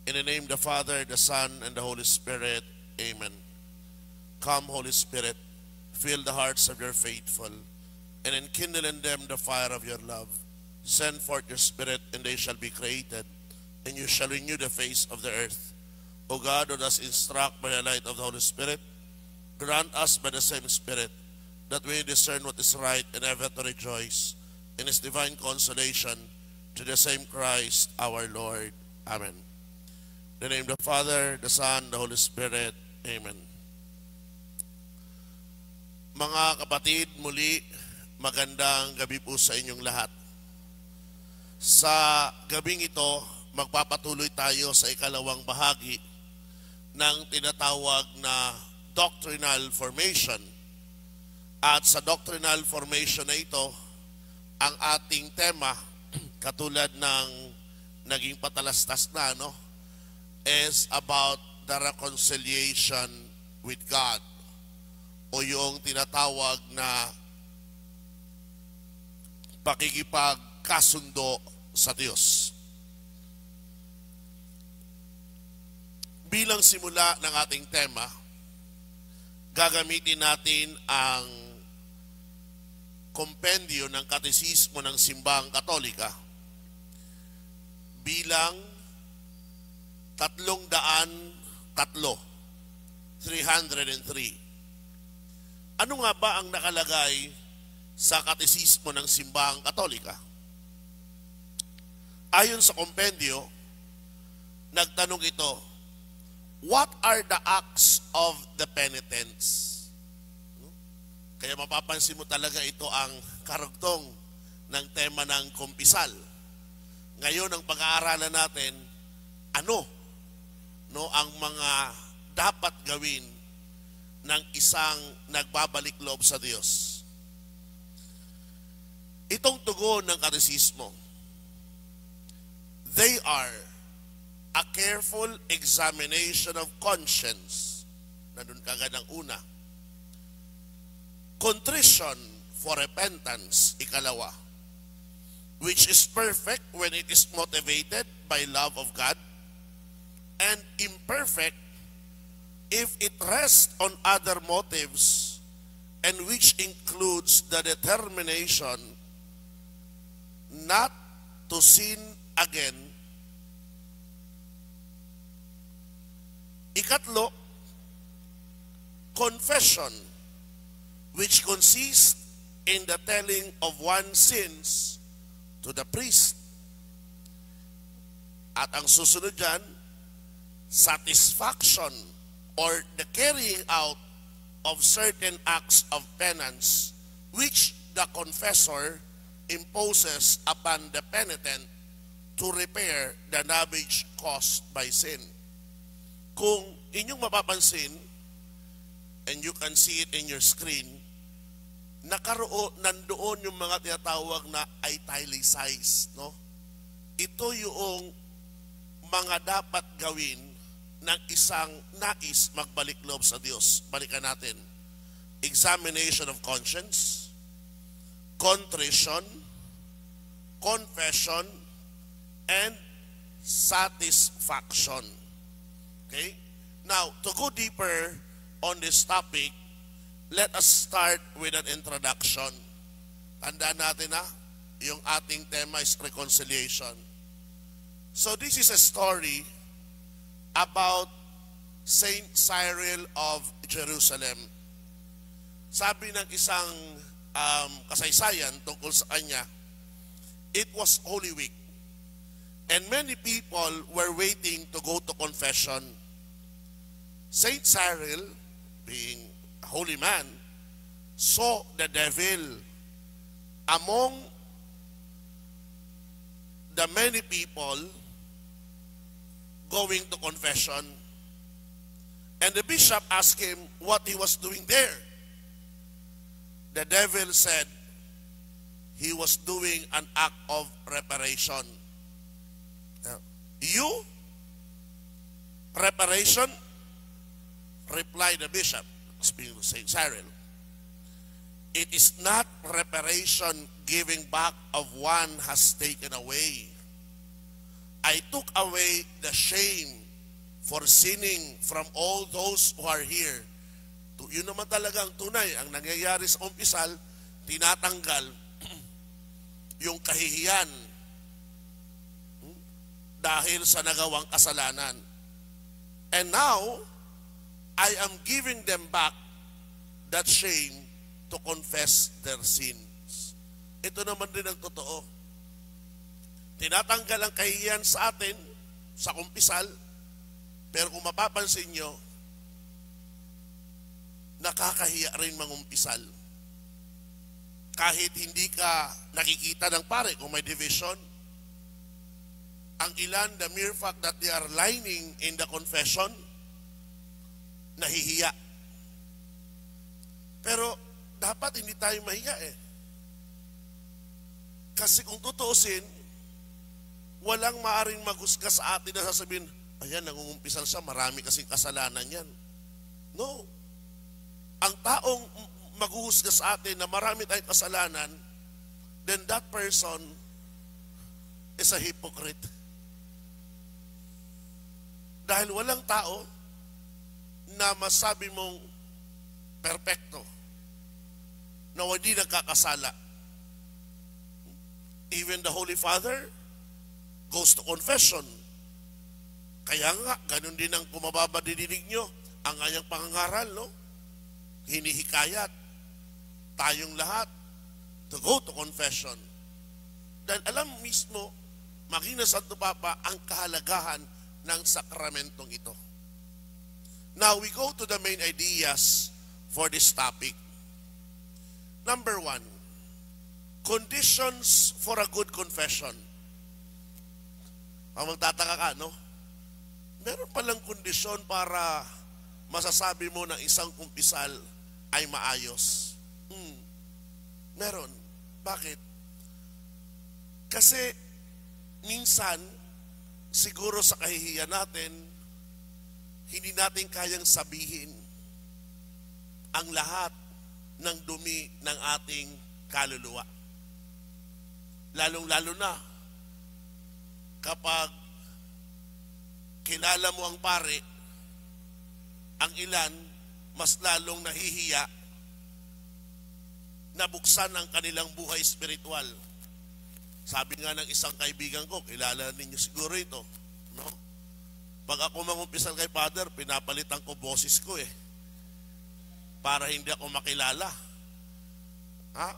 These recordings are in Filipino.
In the name of the Father, the Son, and the Holy Spirit. Amen. Come, Holy Spirit, fill the hearts of your faithful, and enkindle in them the fire of your love. Send forth your Spirit, and they shall be created, and you shall renew the face of the earth. O God, who does instruct by the light of the Holy Spirit, grant us by the same Spirit, that we discern what is right and ever to rejoice in his divine consolation, to the same Christ our Lord. Amen. In the name of the Father, the Son, the Holy Spirit. Amen. Mga kapatid, muli, magandang gabi po sa inyong lahat. Sa gabing ito, magpapatuloy tayo sa ikalawang bahagi ng tinatawag na doctrinal formation. At sa doctrinal formation na ito, ang ating tema, katulad ng naging patalastas na, is about the reconciliation with God, o yung tinatawag na pakikipagkasundo sa Diyos. Bilang simula ng ating tema, gagamitin natin ang kompendiyo ng Katesismo ng Simbahang Katolika bilang 303. Ano nga ba ang nakalagay sa Katesismo ng Simbahang Katolika? Ayon sa kompendiyo, nagtanong ito, what are the acts of the penitents? Kaya mapapansin mo talaga ito ang karugtong ng tema ng kumpisal. Ngayon, ang pag-aaralan natin, ang mga dapat gawin ng isang nagbabalik loob sa Diyos. Itong tugon ng Katesismo, they are a careful examination of conscience. Nandun kagad ang una. Contrition for repentance, ikalawa, which is perfect when it is motivated by love of God, and imperfect if it rests on other motives, and which includes the determination not to sin again. Ikatlo, confession, which consists in the telling of one's sins to the priest. At ang susunod dyan, satisfaction or the carrying out of certain acts of penance which the confessor imposes upon the penitent to repair the damage caused by sin. Kung inyong mapapansin, and you can see it in your screen, nandoon yung mga tinatawag na italicized, Ito yung mga dapat gawin ng isang nais magbalik loob sa Diyos. Balikan natin. Examination of conscience, contrition, confession, and satisfaction. Okay? Now, to go deeper on this topic, let us start with an introduction. Tandaan natin yung ating tema is reconciliation. So this is a story about Saint Cyril of Jerusalem. Sabi ng isang kasaysayan tungkol sa kanya, it was Holy Week, and many people were waiting to go to confession. Saint Cyril, being a holy man, saw the devil among the many people going to confession, and the bishop asked him what he was doing there. The devil said he was doing an act of reparation. You? Reparation? Replied the bishop, speaking to Saint Cyril. It is not reparation, giving back of one has taken away. I took away the shame for sinning from all those who are here. Yun naman talaga ang tunay. Ang nangyayari sa umpisal, tinatanggal yung kahihiyan dahil sa nagawang kasalanan. And now, I am giving them back that shame to confess their sins. Ito naman din ang totoo. Tinatanggal ang kahihiyan sa atin, sa kumpisal, pero kung mapapansin nyo, nakakahiya rin mangumpisal. Kahit hindi ka nakikita ng pare kung may division, ang ilan, the mere fact that they are lining in the confession, nahihiya. Pero dapat hindi tayo mahiya eh. Kasi kung tutuusin, walang maaring maghusga sa atin na sasabihin, ayan, nangungumpisal siya, marami kasing kasalanan yan. No. Ang taong maghuhusga sa atin na marami tayong kasalanan, then that person is a hypocrite. Dahil walang tao na masabi mong perpekto, na hindi nagkakasala. Even the Holy Father goes to confession. Kaya nga, ganun din ang kumababa dinig nyo, ang kanyang pangangaral, no? Hinihikayat tayong lahat to go to confession. Dahil alam mismo, maging na Santo Papa, ang kahalagahan ng sakramentong ito. Now, we go to the main ideas for this topic. Number 1, conditions for a good confession. Ang magtataka ka, no? Meron palang kondisyon para masasabi mo na isang kumpisal ay maayos. Meron. Bakit? Kasi minsan, siguro sa kahihiyan natin, hindi natin kayang sabihin ang lahat ng dumi ng ating kaluluwa. Lalong-lalo na kapag kilala mo ang pare, ang ilan mas lalong nahihiya na buksan ang kanilang buhay spiritual. Sabi nga ng isang kaibigan ko, kilala ninyo siguro ito, no? Pag ako mangumpisal kay Father, pinapalitan ko boses ko para hindi ako makilala. Ha?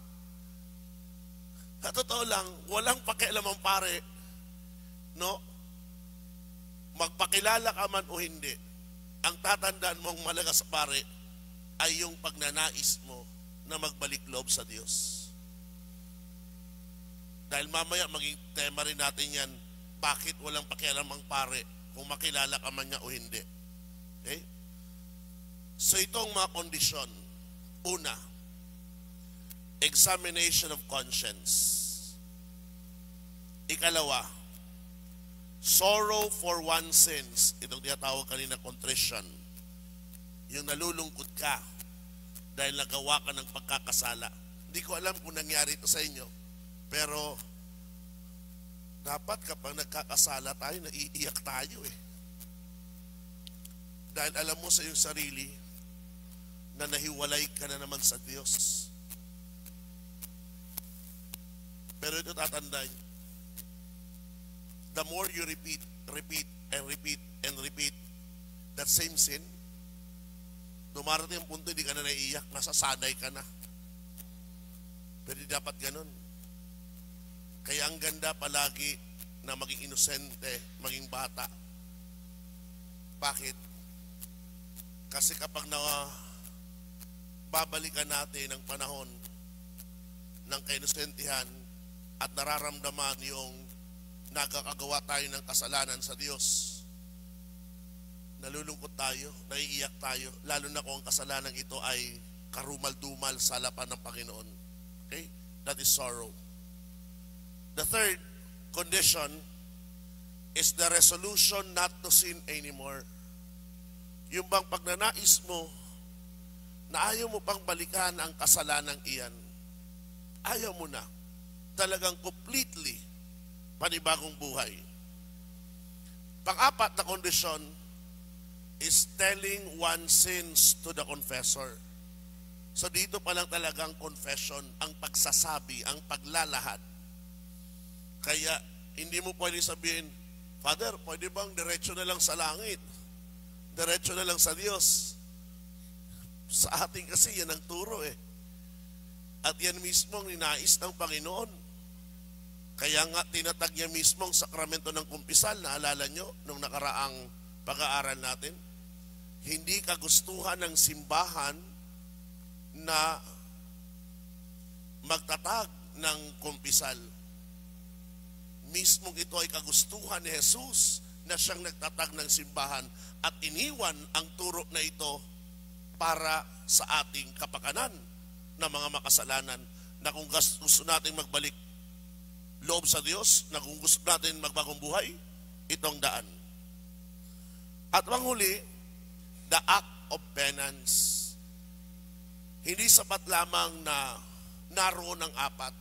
Sa totoo lang, walang pakialam ang pare, no? Magpakilala ka man o hindi, ang tatandaan mong malaga sa pare ay yung pagnanais mo na magbalik loob sa Diyos. Dahil mamaya maging tema rin natin yan, bakit walang pakialam ang pare kung makilala ka man niya o hindi. Okay? So itong mga kondisyon. Una, examination of conscience. Ikalawa, sorrow for one's sins. Itong tinatawag kanina contrition. Yung nalulungkot ka dahil nagawa ka ng pagkakasala. Hindi ko alam kung nangyari ito sa inyo, pero dapat kapag nagkakasala tayo, naiiyak tayo Dahil alam mo sa iyong sarili na nahiwalay ka na naman sa Diyos. Pero ito tatandaan, the more you repeat that same sin, dumarating ang punto, hindi ka na naiiyak, nasasanay ka na. Pero di dapat ganun. Kaya ang ganda palagi na maging inosente, maging bata. Bakit? Kasi kapag babalikan natin ang panahon ng kainosentihan at nararamdaman yung nagkakagawa tayo ng kasalanan sa Diyos, nalulungkot tayo, naiiyak tayo, lalo na kung ang kasalanan ito ay karumal-dumal sa harapan ng Panginoon. Okay? That is sorrow. The third condition is the resolution not to sin anymore. Yung bang pagnanais mo na ayaw mo pang balikan ang kasalanang iyan. Ayaw mo na. Talagang completely panibagong buhay. Pang-apat na kondisyon is telling one's sins to the confessor. So dito pa lang talagang confession, ang pagsasabi, ang paglalahad. Kaya hindi mo pwede sabihin, Father, pwede bang diretso na lang sa langit? Diretso na lang sa Diyos? Sa atin kasi yan ang turo eh. At yan mismo ang ninais ng Panginoon. Kaya nga tinatag niya mismo ang sakramento ng kumpisal, naalala nyo nung nakaraang pag-aaral natin? Hindi kagustuhan ng simbahan na magtatag ng kumpisal. Mismong ito ay kagustuhan ni Jesus na siyang nagtatag ng simbahan at iniwan ang turo na ito para sa ating kapakanan ng mga makasalanan na kung gusto natin magbalik loob sa Diyos, na kung gusto natin magbagong buhay, itong daan. At panghuli, the act of penance. Hindi sapat lamang na naroon ang apat.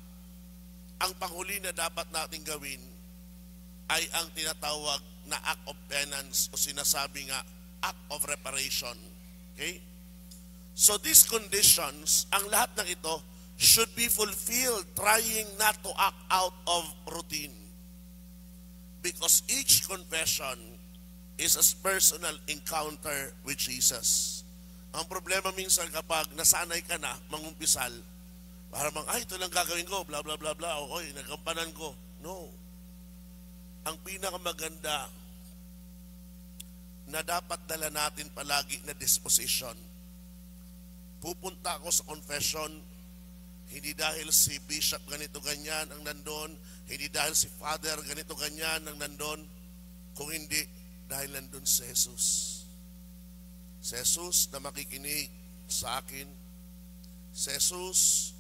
Ang panghuli na dapat natin gawin ay ang tinatawag na act of penance o sinasabi nga act of reparation. Okay? So these conditions, ang lahat ng ito should be fulfilled trying not to act out of routine. Because each confession is a personal encounter with Jesus. Ang problema minsan kapag nasanay ka na mangumpisal, para ito lang gagawin ko, bla bla bla bla, okay, nagampanan ko. No. Ang pinakamaganda na dapat dala natin palagi na disposition. Pupunta ako sa confession, hindi dahil si Bishop ganito ganyan ang nandun, hindi dahil si Father ganito ganyan ang nandun, kung hindi dahil nandun si Jesus. Si Jesus na makikinig sa akin, si Jesus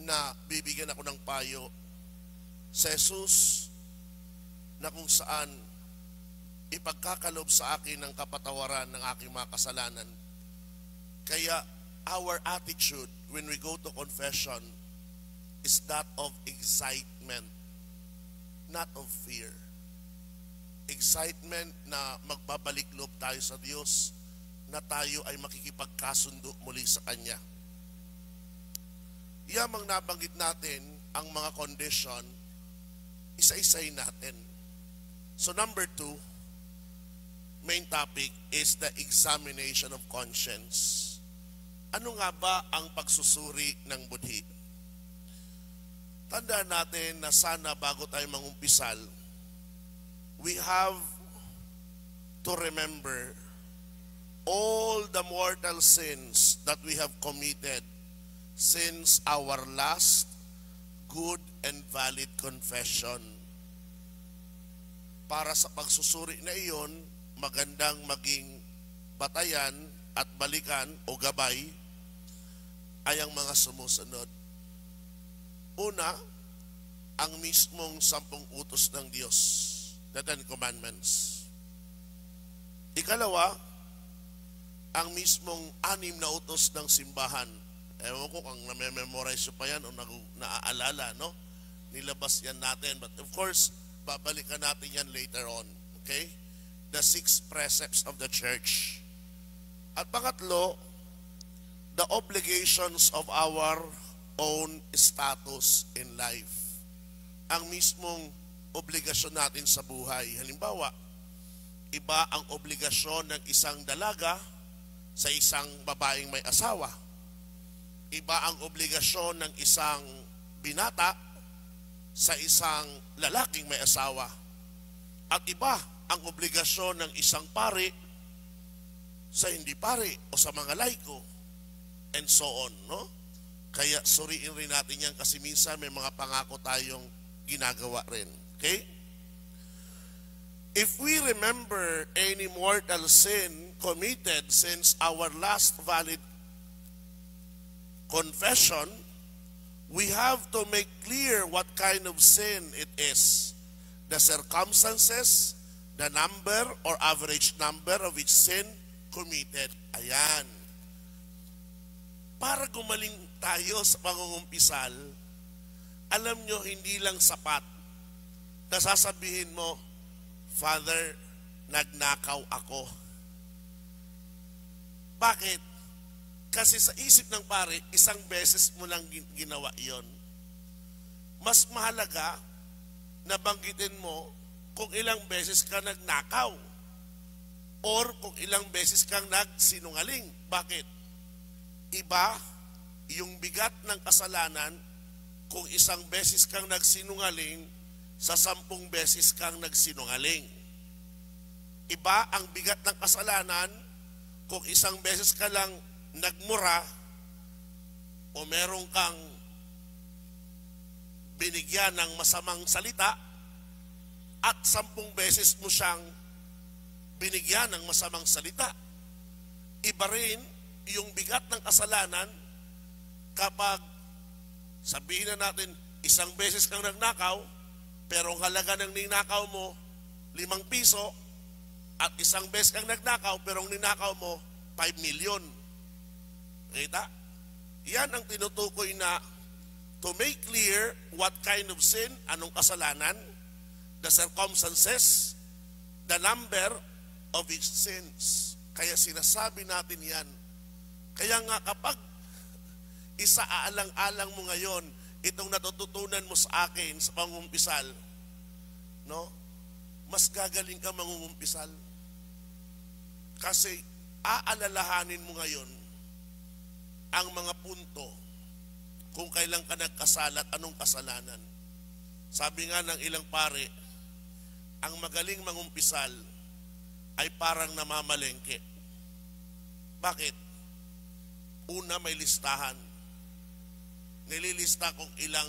na bibigyan ako ng payo, si Jesus na kung saan ipagkakalob sa akin ng kapatawaran ng aking mga kasalanan. Kaya our attitude when we go to confession is that of excitement, not of fear. Excitement na magbabalik loob tayo sa Diyos, na tayo ay makikipagkasundo muli sa Kanya. Yamang nabanggit natin ang mga condition, isa-isay natin. So number 2, main topic is the examination of conscience. Ano nga ba ang pagsusuri ng budhi? Tandaan natin na sana bago tayo mangumpisal, we have to remember all the mortal sins that we have committed since our last good and valid confession. Para sa pagsusuri na iyon, magandang maging batayan at balikan o gabay ay ang mga sumusunod. Una, ang mismong 10 utos ng Diyos, the 10 Commandments. Ikalawa, ang mismong 6 na utos ng simbahan. Ewan ko kung na-memorize pa yan o naaalala, no? Nilabas yan natin. But of course, babalikan natin yan later on. Okay? The 6 precepts of the church. At pangatlo, the obligations of our own status in life. Ang mismong obligasyon natin sa buhay. Halimbawa, iba ang obligasyon ng isang dalaga sa isang babaeng may asawa. Iba ang obligasyon ng isang binata sa isang lalaking may asawa. At iba ang obligasyon ng isang pari sa hindi pari o sa mga laiko, and so on, no? Kaya suriin rin natin yan kasi minsan may mga pangako tayong ginagawa rin. Okay? If we remember any mortal sin committed since our last valid confession, we have to make clear what kind of sin it is, the circumstances, the number or average number of each sin committed. Ayan. Para gumaling tayo sa pangungumpisal, alam nyo, hindi lang sapat na sasabihin mo, Father, nagnakaw ako. Bakit? Kasi sa isip ng pare, isang beses mo lang ginawa iyon. Mas mahalaga na banggitin mo kung ilang beses ka nagnakaw or kung ilang beses kang nagsinungaling. Bakit? Iba yung bigat ng kasalanan kung isang beses kang nagsinungaling sa 10 beses kang nagsinungaling. Iba ang bigat ng kasalanan kung isang beses ka lang nagmura o meron kang binigyan ng masamang salita at 10 beses mo siyang binigyan ng masamang salita. Iba rin yung bigat ng kasalanan kapag sabihin na natin isang beses kang nagnakaw pero ang halaga ng ninakaw mo 5 piso at isang beses kang nagnakaw pero ang ninakaw mo 5 million. Kita? Yan ang tinutukoy na to make clear what kind of sin, anong kasalanan, the circumstances, the number of its sins. Kaya sinasabi natin yan. Kaya nga kapag isaalang-alang mo ngayon itong natututunan mo sa akin sa pangungumpisal, no? Mas gagaling ka mangungumpisal. Kasi aalalahanin mo ngayon ang mga punto kung kailan ka nagkasala at anong kasalanan. Sabi nga ng ilang pare, ang magaling mangumpisal ay parang namamalengke. Bakit? Una, may listahan. Nililista kung ilang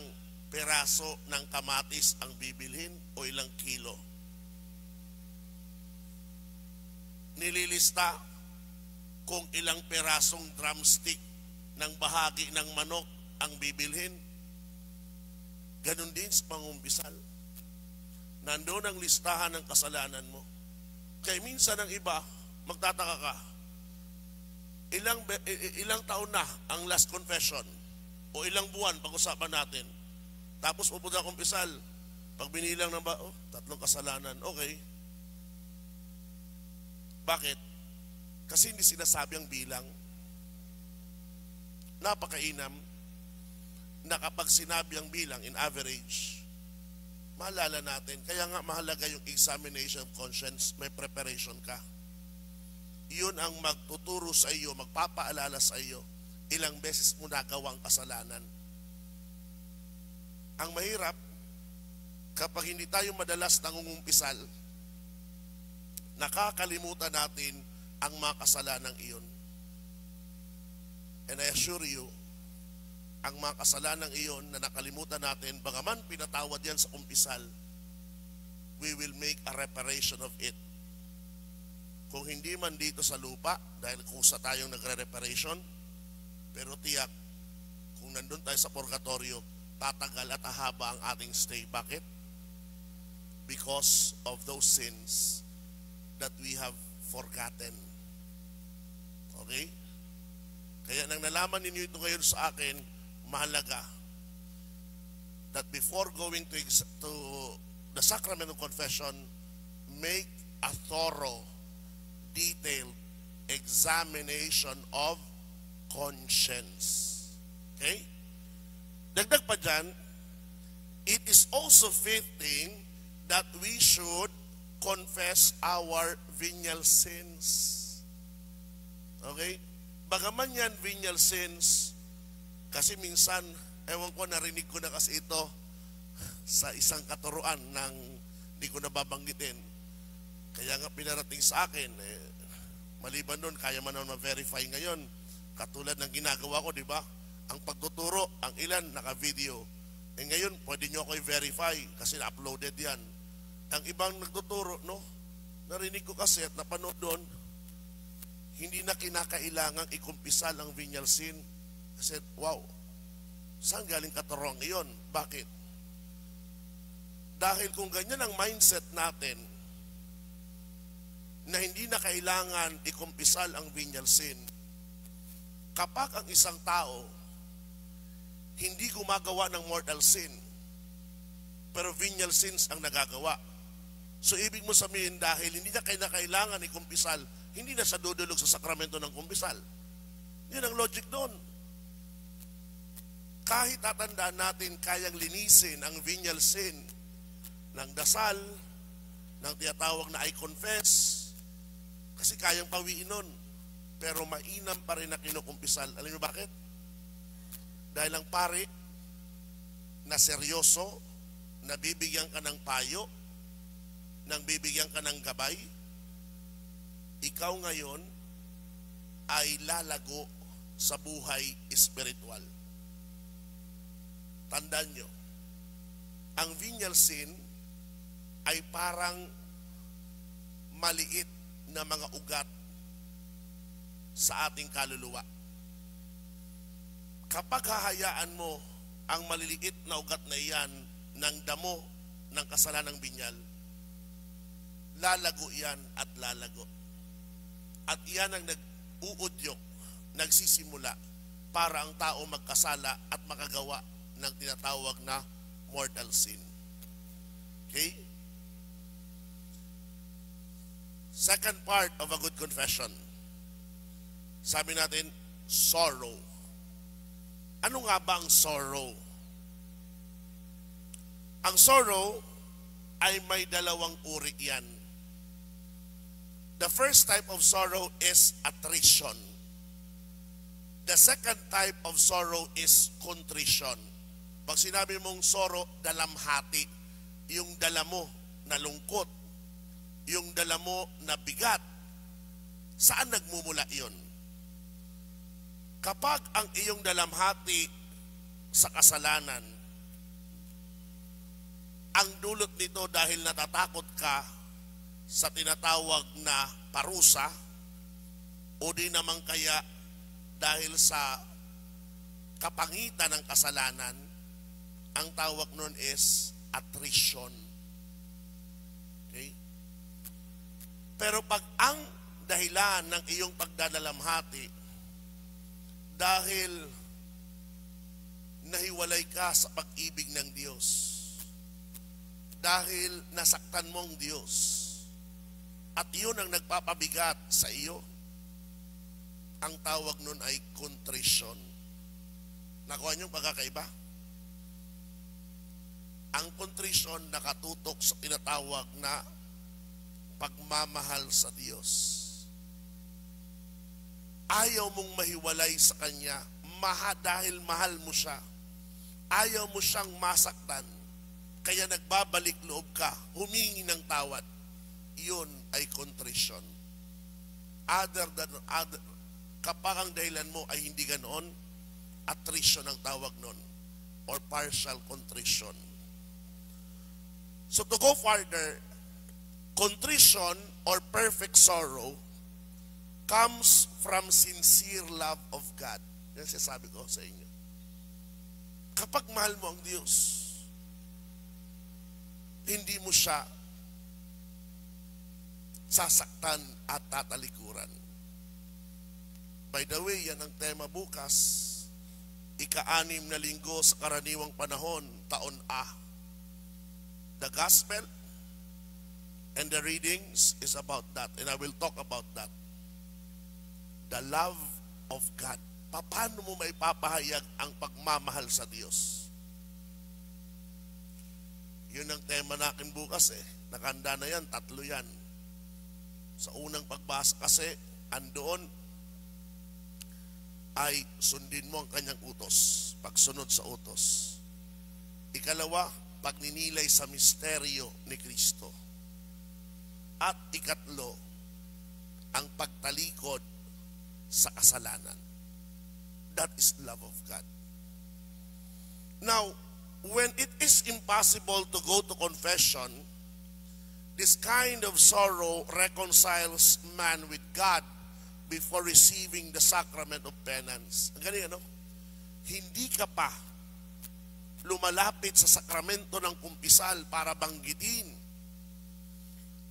peraso ng kamatis ang bibilhin o ilang kilo. Nililista kung ilang perasong drumstick ng bahagi ng manok ang bibilhin. Ganon din sa pangumpisal. Nandoon ang listahan ng kasalanan mo. Kaya minsan ang iba, magtataka ka, ilang taon na ang last confession o ilang buwan pag-usapan natin. Tapos pupunta akong kumpisal, pag binilang ng 3 kasalanan, okay. Bakit? Kasi hindi sinasabi ang bilang. Napakainam na kapag sinabi ang bilang in average, maalala natin. Kaya nga mahalaga yung examination of conscience, may preparation ka. Yun ang magtuturo sa iyo, magpapaalala sa iyo, ilang beses mo nagawang kasalanan. Ang mahirap, kapag hindi tayo madalas nangungumpisal, nakakalimutan natin ang mga kasalanang iyon. And I assure you, ang mga kasalanang iyon na nakalimutan natin, bagaman pinatawad yan sa umpisal, we will make a reparation of it. Kung hindi man dito sa lupa, dahil kusa tayong nagre-reparation, pero tiyak, kung nandun tayo sa purgatorio, tatagal at hahaba ang ating stay. Bakit? Because of those sins that we have forgotten. Okay? Kaya nang nalaman ninyo ito ngayon sa akin, mahalaga that before going to the sacrament of confession, make a thorough, detailed examination of conscience. Okay? Dagdag pa dyan, it is also fitting that we should confess our venial sins. Okay? Bagaman yan venial sins, kasi minsan, ewan ko, narinig ko na kasi ito sa isang katuruan ng hindi ko nababanggitin. Kaya nga pinarating sa akin, maliban doon, kaya man naman ma-verify ngayon, katulad ng ginagawa ko, di ba? Ang pagtuturo, ang ilan naka-video. Ngayon, pwede nyo ako i-verify kasi na-uploaded yan. Ang ibang nagtuturo, no? Narinig ko kasi at napanood doon, hindi na kinakailangang ikumpisal ang venial sin. I said, wow, saan galing katuruan iyon? Bakit? Dahil kung ganyan ang mindset natin, na hindi na kailangan ikumpisal ang venial sin, kapag ang isang tao hindi gumagawa ng mortal sin, pero venial sins ang nagagawa, So ibig mo sabihin dahil hindi na kailangan ni kumpisal, hindi na siya dudulog sa sakramento ng kumpisal. Yun ang logic doon. Kahit tatandaan natin kayang linisin ang venial sin ng dasal, ng tinatawag na I confess, kasi kayang pawiin nun. Pero mainam pa rin na kinukumpisal. Alam niyo bakit? Dahil ang pare na seryoso, nabibigyan ka ng payo, nang bibigyan ka ng gabay, ikaw ngayon ay lalago sa buhay espiritual. Tandaan nyo, ang venial sin ay parang maliit na mga ugat sa ating kaluluwa. Kapag hahayaan mo ang maliliit na ugat na iyan ng damo ng kasalanang binyal, lalago yan at lalago. At iyan ang nag-uudyok, nagsisimula para ang tao magkasala at makagawa ng tinatawag na mortal sin. Okay? Second part of a good confession. Sabi natin, sorrow. Ano nga ba ang sorrow? Ang sorrow ay may dalawang uri yan. The first type of sorrow is attrition. The second type of sorrow is contrition. Pag sinabi mong sorrow, dalamhati. Yung dala mo na lungkot, yung dala mo na bigat, saan nagmumula yun? Kapag ang iyong dalamhati sa kasalanan, ang dulot nito dahil natatakot ka sa tinatawag na parusa, o di naman kaya dahil sa kapangitan ng kasalanan, ang tawag nun is attrition. Okay? Pero pag ang dahilan ng iyong pagdadalamhati dahil nahiwalay ka sa pag-ibig ng Diyos, dahil nasaktan mo ang Diyos, at yun ang nagpapabigat sa iyo, ang tawag nun ay contrition. Nakuha niyo yung pagkakaiba? Ang contrition nakatutok sa tinatawag na pagmamahal sa Diyos. Ayaw mong mahiwalay sa Kanya dahil mahal mo siya. Ayaw mo siyang masaktan, kaya nagbabalik loob ka, humingi ng tawad. Yun ay contrition. Kapag ang dahilan mo ay hindi ganoon, attrition ang tawag nun, or partial contrition. So to go further, contrition or perfect sorrow comes from sincere love of God. Yan sinasabi ko sa inyo. Kapag mahal mo ang Diyos, hindi mo siya sasaktan at tatalikuran. By the way, yan ang tema bukas, ika-6 na linggo sa karaniwang panahon, taon A. The gospel and the readings is about that, and I will talk about that. The love of God. Paano mo maipapahayag ang pagmamahal sa Diyos? Yun ang tema natin bukas eh. Nakahanda na yan, 3 yan. Sa unang pagbasa kasi, andoon ay sundin mo ang kanyang utos, pagsunod sa utos. Ikalawa, pagninilay sa misteryo ni Kristo. At ikatlo, ang pagtalikod sa kasalanan. That is love of God. Now, when it is impossible to go to confession, this kind of sorrow reconciles man with God before receiving the sacrament of penance. Ang galing, ano? Hindi ka pa lumalapit sa sakramento ng kumpisal para banggitin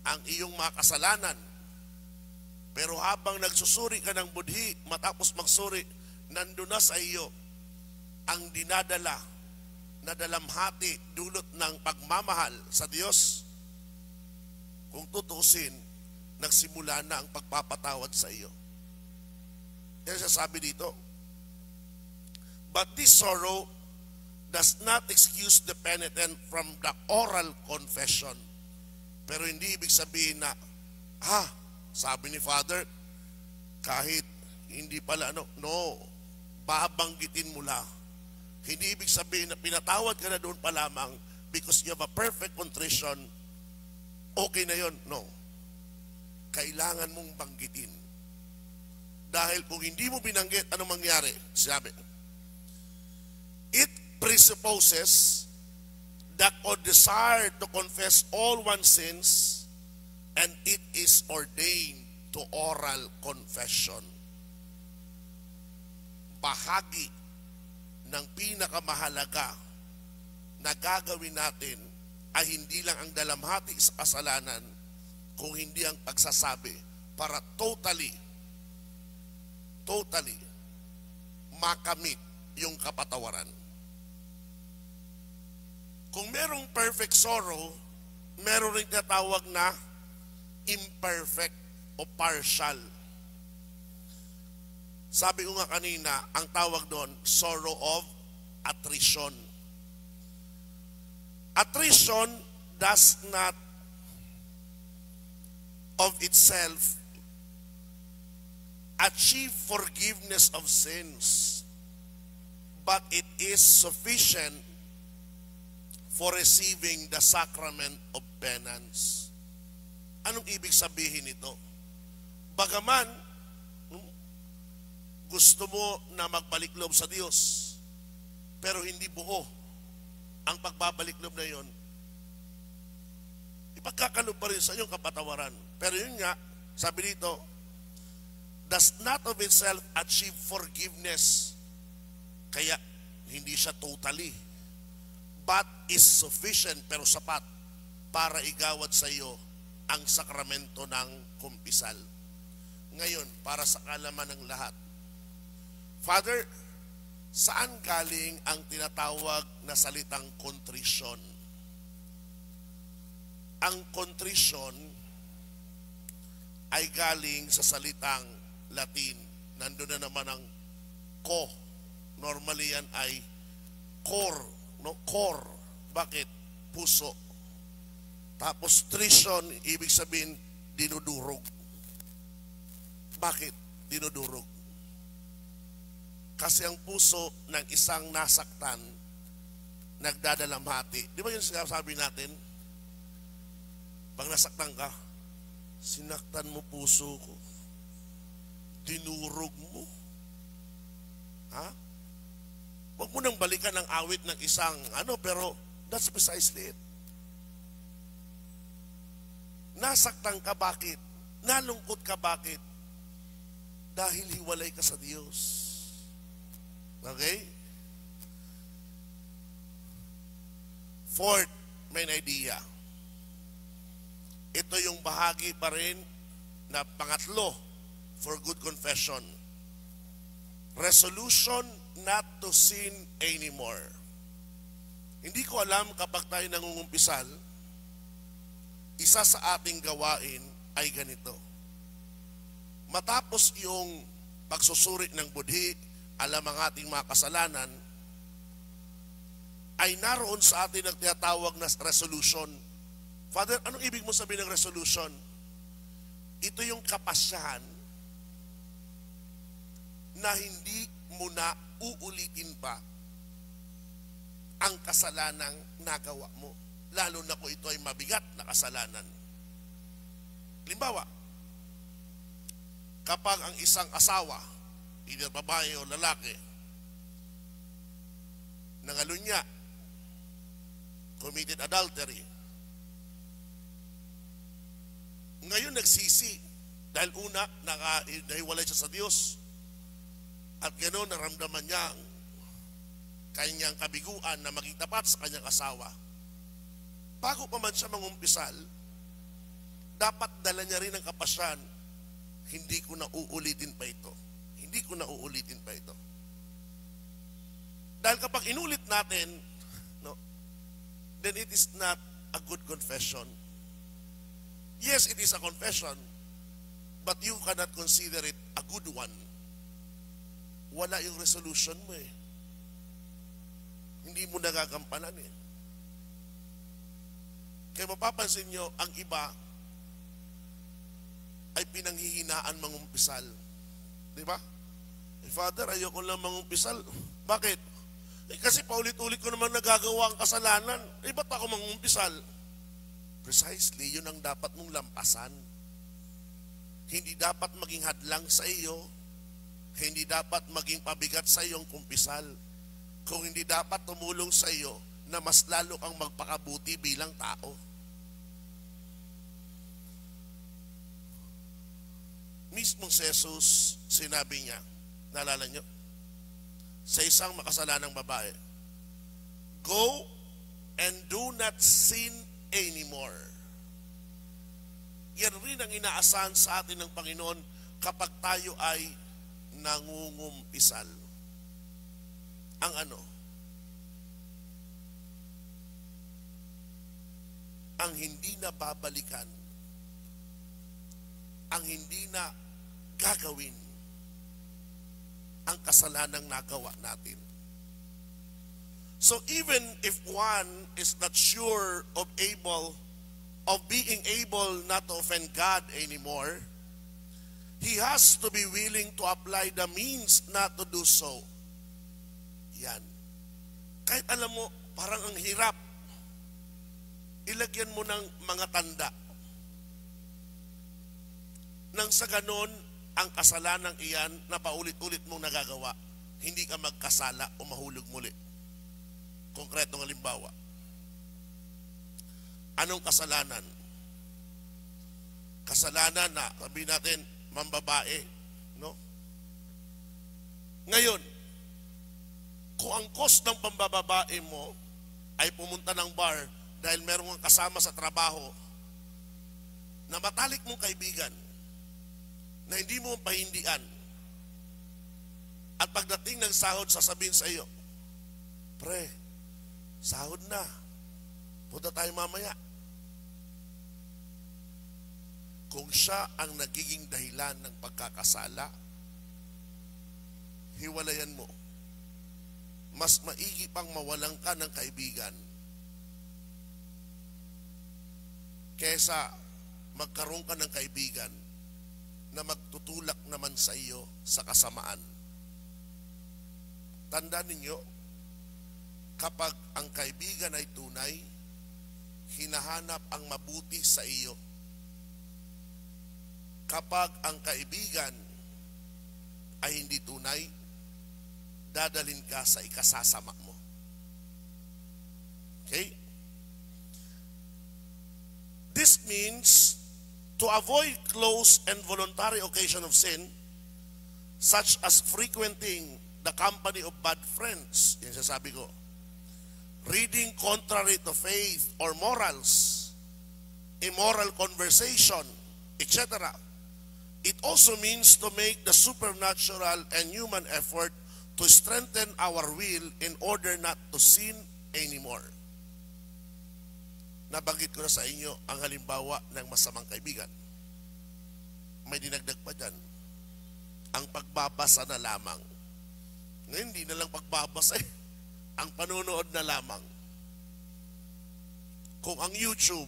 ang iyong mga kasalanan. Pero habang nagsusuri ka ng budhi, matapos magsuri, nandun na sa iyo ang dinadala na dalamhati dulot ng pagmamahal sa Diyos. kung tutuusin, nagsimula na ang pagpapatawad sa iyo. Yan siya sabi dito. But this sorrow does not excuse the penitent from the oral confession. Pero hindi ibig sabihin na, sabi ni Father, kahit hindi pala, no, babanggitin mo lang. Hindi ibig sabihin na pinatawad ka na doon pa lamang because you have a perfect contrition, okay na yon. No. Kailangan mong banggitin. Dahil kung hindi mo binanggit, anong mangyari? Sabi, it presupposes that or desire to confess all one's sins, and it is ordained to oral confession. Bahagi ng pinakamahalaga na gagawin natin ay hindi lang ang dalamhati sa kasalanan, kung hindi ang pagsasabi para totally makamit yung kapatawaran. Kung merong perfect sorrow, meron rin tinatawag na imperfect o partial. Sabi ko nga kanina, ang tawag doon, sorrow of attrition. Attrition does not of itself achieve forgiveness of sins, but it is sufficient for receiving the sacrament of penance. Anong ibig sabihin nito? Bagaman gusto mo na magbalik loob sa Diyos, pero hindi buo ang pagbabalik loob na yon, ipagkakalob pa rin sa iyong kapatawaran. Pero yun nga, sabi dito, does not of itself achieve forgiveness. Kaya hindi siya totally, but is sufficient, pero sapat para igawad sa iyo ang sakramento ng kumpisal. Ngayon, para sa kalaman ng lahat, Father, saan galing ang tinatawag na salitang contrition? Ang contrition ay galing sa salitang Latin. Nandun na naman ang co. Normally yan ay core. No? Core. Bakit? Puso. Tapos trition, ibig sabihin, dinudurog. Bakit dinudurog? Kasi ang puso ng isang nasaktan, nagdadalamhati. Di ba yung sinasabi natin? Pag nasaktan ka, sinaktan mo puso ko. Dinurog mo. Ha? Huwag mo nang balikan ang awit ng isang pero that's precisely it. Nasaktan ka, bakit? Nalungkot ka, bakit? Dahil hiwalay ka sa Diyos. Okay? Fourth, main idea. Ito yung bahagi pa rin na pangatlo for good confession. Resolution not to sin anymore. Hindi ko alam kapag tayo nangungumpisal, isa sa ating gawain ay ganito. Matapos yung pagsusuri ng budhi, alam ang ating mga kasalanan, ay naroon sa atin ang tinatawag na resolution. Father, anong ibig mo sabihin ng resolution? Ito yung kapasyahan na hindi mo na uulitin pa ang kasalanang nagawa mo. Lalo na kung ito ay mabigat na kasalanan. Halimbawa, kapag ang isang asawa, either babae o lalaki, nangalunya, committed adultery, ngayon nagsisi dahil una, nahiwalay siya sa Diyos at gano'n naramdaman niya ang kanyang kabiguan na maging tapat sa kanyang asawa. Bago pa man siya mangumpisal, dapat dala niya rin ang kapasyan, hindi ko na uulitin pa ito. Hindi ko na uulitin pa ito. Dahil kapag inulit natin, then it is not a good confession. Yes, it is a confession, but you cannot consider it a good one. Wala yung resolution mo eh. Hindi mo nagagampanan eh. Kaya mapapansin nyo, ang iba ay pinanghihinaan mangumpisal. Di ba? Eh, Father, ayoko lang mangumpisal. Bakit? Eh, kasi paulit-ulit ko naman nagagawa ang kasalanan. Eh, ba't ako mangumpisal? Precisely, yun ang dapat mong lampasan. Hindi dapat maging hadlang sa iyo. Hindi dapat maging pabigat sa iyong kumpisal. Kung hindi dapat tumulong sa iyo na mas lalo kang magpakabuti bilang tao. Mismong si Jesus, sinabi niya, naalala niyo, sa isang makasalanang babae, go and do not sin anymore. Yan rin ang inaasahan sa atin ng Panginoon kapag tayo ay nangungumpisal. Ang ano? Ang hindi na babalikan, ang hindi na gagawin ang kasalanang nagawa natin. So even if one is not sure of being able not to offend God anymore, he has to be willing to apply the means not to do so. Yan. Kahit alam mo, parang ang hirap, ilagyan mo ng mga tanda. Nang sa ganon, ang kasalanang iyan na paulit-ulit mong nagagawa, hindi ka magkasala o mahulog muli. Konkretong halimbawa. Anong kasalanan? Kasalanan na, sabihin natin, mambabae, no? Ngayon, kung ang cause ng pambababae mo ay pumunta ng bar dahil meron kang kasama sa trabaho na matalik mong kaibigan, na hindi mo pahindian, at pagdating ng sahod, sasabihin sa iyo, pre, sahod na, punta tayo mamaya. Kung siya ang nagiging dahilan ng pagkakasala, hiwalayan mo. Mas maigi pang mawalan ka ng kaibigan kesa magkaroon ka ng kaibigan na magtutulak naman sa iyo sa kasamaan. Tandaan ninyo, kapag ang kaibigan ay tunay, hinahanap ang mabuti sa iyo. Kapag ang kaibigan ay hindi tunay, dadalhin ka sa ikasasama mo. Okay? This means to avoid close and voluntary occasion of sin, such as frequenting the company of bad friends, yan sasabi ko, reading contrary to faith or morals, immoral conversation, etc. It also means to make the supernatural and human effort to strengthen our will in order not to sin anymore. Nabanggit ko na sa inyo ang halimbawa ng masamang kaibigan. May dinagdag pa dyan, ang pagbabasa na lamang. Ngayon, hindi na lang pagbabasa eh. Ang panonood na lamang. Kung ang YouTube,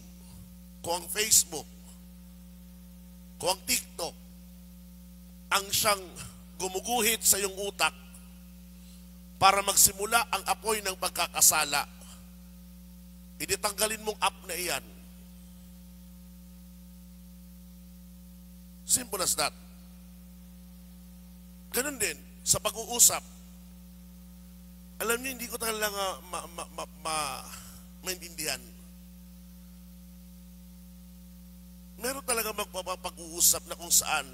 kung ang Facebook, kung ang TikTok, ang siyang gumuguhit sa iyong utak para magsimula ang apoy ng pagkakasala, ititanggalin mong app na iyan. Simple as that. Ganun din, sa pag-uusap. Alam niyo, hindi ko talaga maintindihan. Meron talaga magpapag-uusap na kung saan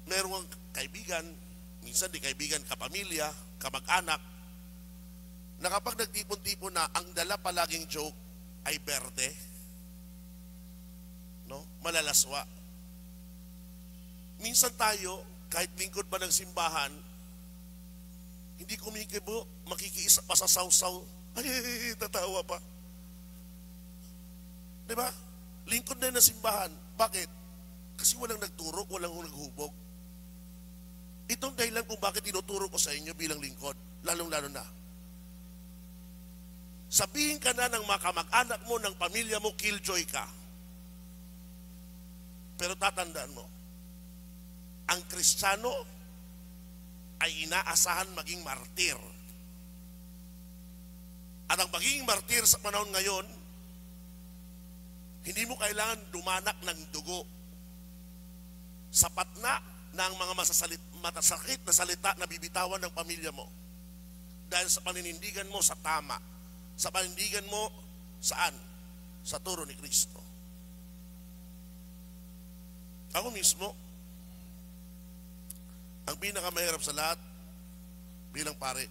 meron kang kaibigan, minsan di kaibigan, kapamilya, kamag-anak, na kapag nagtipon-tipon na, ang dala palaging joke ay berde, no? Malalaswa. Minsan tayo, kahit lingkod pa ng simbahan, hindi kumikibo, makikiisa pa sa sausaw, ay, tatawa pa. Diba? lingkod na ng simbahan. Bakit? Kasi walang nagturo, walang naghubog. Itong dahilan kung bakit tinuturo ko sa inyo bilang lingkod, lalong-lalo na. Sabihin ka na ng mga kamag-anak mo, ng pamilya mo, killjoy ka. Pero tatandaan mo, ang Kristiyano ay inaasahan maging martir. At ang magiging martir sa panahon ngayon, hindi mo kailangan dumanak ng dugo. Sapat na ang mga masasakit na salita na bibitawan ng pamilya mo. Dahil sa paninindigan mo sa tama. Sa paninindigan mo saan? Sa turo ni Kristo. Ako mismo, ang pinakamahirap sa lahat bilang pare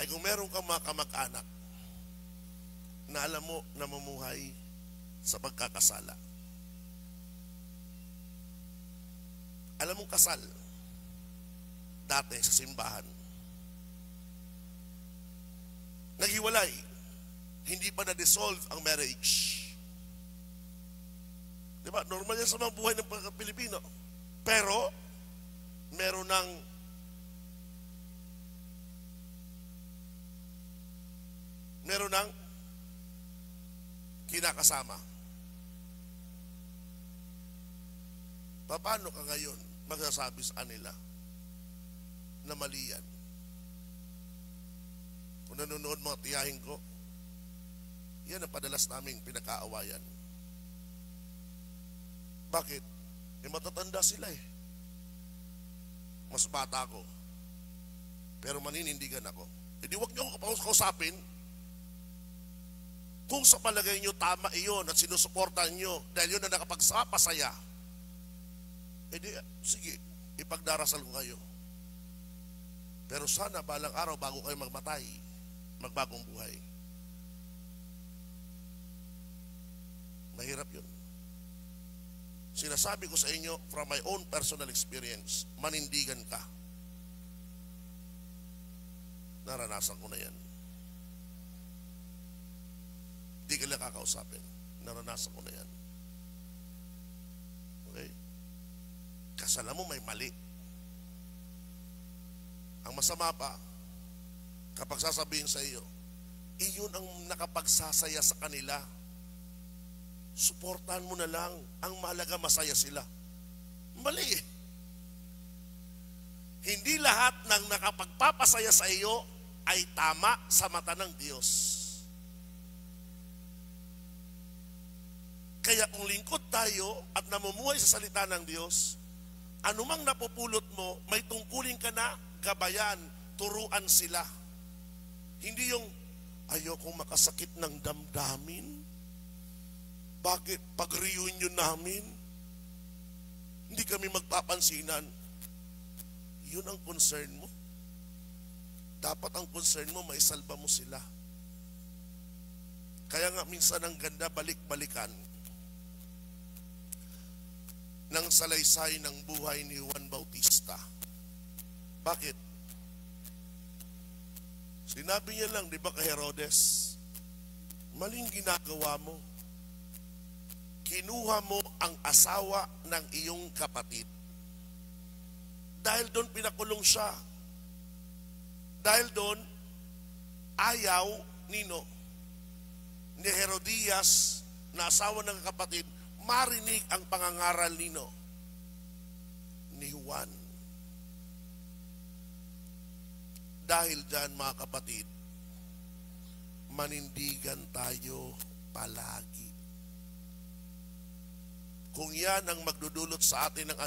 ay kung meron kang mga kamag-anak na alam mo na mamumuhay sa pagkakasala. Alam mong kasal dati sa simbahan, naghiwalay, hindi pa na-dissolve ang marriage. Diba? Normal yan sa mga buhay ng Pilipino. Pero, meron ng kinakasama. Paano ka ngayon magsasabi sa kanila na mali yan? Kung nanonood mga tiyahin ko, yan ang padalas naming pinakaawayan. Bakit? Matatanda sila eh. Mas bata ako. Pero maninindigan ako. E di wag niyo ako kausapin. Kung sa palagay niyo tama iyon at sinusuportahan niyo dahil yun na nakapagpasaya, e di, sige, ipagdarasal ko kayo. Pero sana balang araw bago kayo magmatay, magbagong buhay. Mahirap yun. Sinasabi ko sa inyo from my own personal experience, manindigan ka. Naranasan ko na yan. Di ka lang kakausapin. Naranasan ko na yan. Okay? Kasala mo may mali. Ang masama pa, kapag sasabihin sa iyo, iyon ang nakapagsasaya sa kanila. Suportahan mo na lang. Ang mahalaga masaya sila. Mali eh. Hindi lahat ng nakapagpapasaya sa iyo ay tama sa mata ng Diyos. Kaya kung lingkod tayo at namumuhay sa salita ng Diyos, anumang napupulot mo, may tungkulin ka na gabayan, turuan sila. Hindi yung ayokong makasakit ng damdamin. Bakit pag reunion namin, hindi kami magpapansinan? Yun ang concern mo. Dapat ang concern mo, maisalba mo sila. Kaya nga minsan ang ganda balik-balikan ng salaysay ng buhay ni Juan Bautista. Bakit? Sinabi niya lang, di ba kay Herodes, maling ginagawa mo. Kinuha mo ang asawa ng iyong kapatid. Dahil doon pinakulong siya. Dahil doon, ayaw ni Herodias na asawa ng kapatid, marinig ang pangangaral ni Juan. Dahil dyan mga kapatid, manindigan tayo palagi. Kung yan ang magdudulot sa atin ng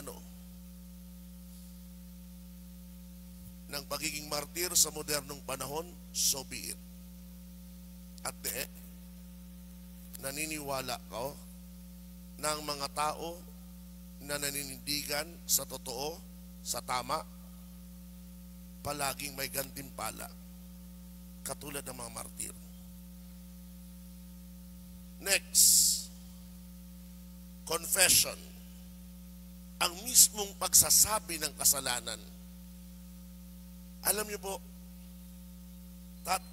ng pagiging martir sa modernong panahon, so be it. At naniniwala ko ng mga tao na naninindigan sa totoo, sa tama, palaging may gantimpala, katulad ng mga martir. Next, confession. Ang mismong pagsasabi ng kasalanan. Alam niyo po,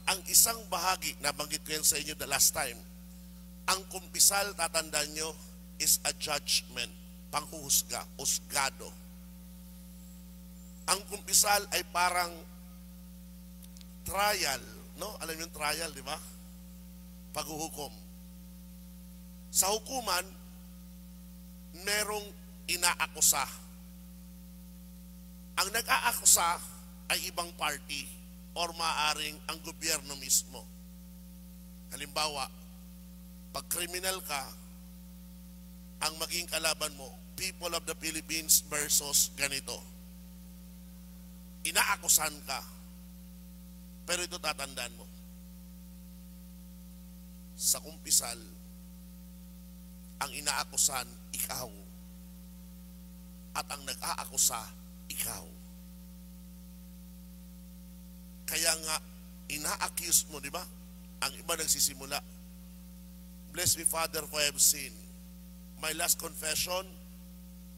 ang isang bahagi, nabanggit ko yan sa inyo the last time, Ang kumpisal, tatandaan nyo, is a judgment, panghuhusga, husgado. Ang kumpisal ay parang trial, no? Alam niyo yung trial, di ba? Paghuhukom. Sa hukuman, merong inaakusa. Ang nag-aakusa ay ibang party or maaring ang gobyerno mismo. Halimbawa, pag kriminal ka, ang maging kalaban mo, people of the Philippines versus ganito. Inaakusan ka. Pero ito tatandaan mo. Sa kumpisal, ang inaakusan, ikaw. At ang nag-aakusa, ikaw. Kaya nga, ina-accuse mo, di ba? Ang iba nagsisimula. Bless me, Father, for I have sinned. My last confession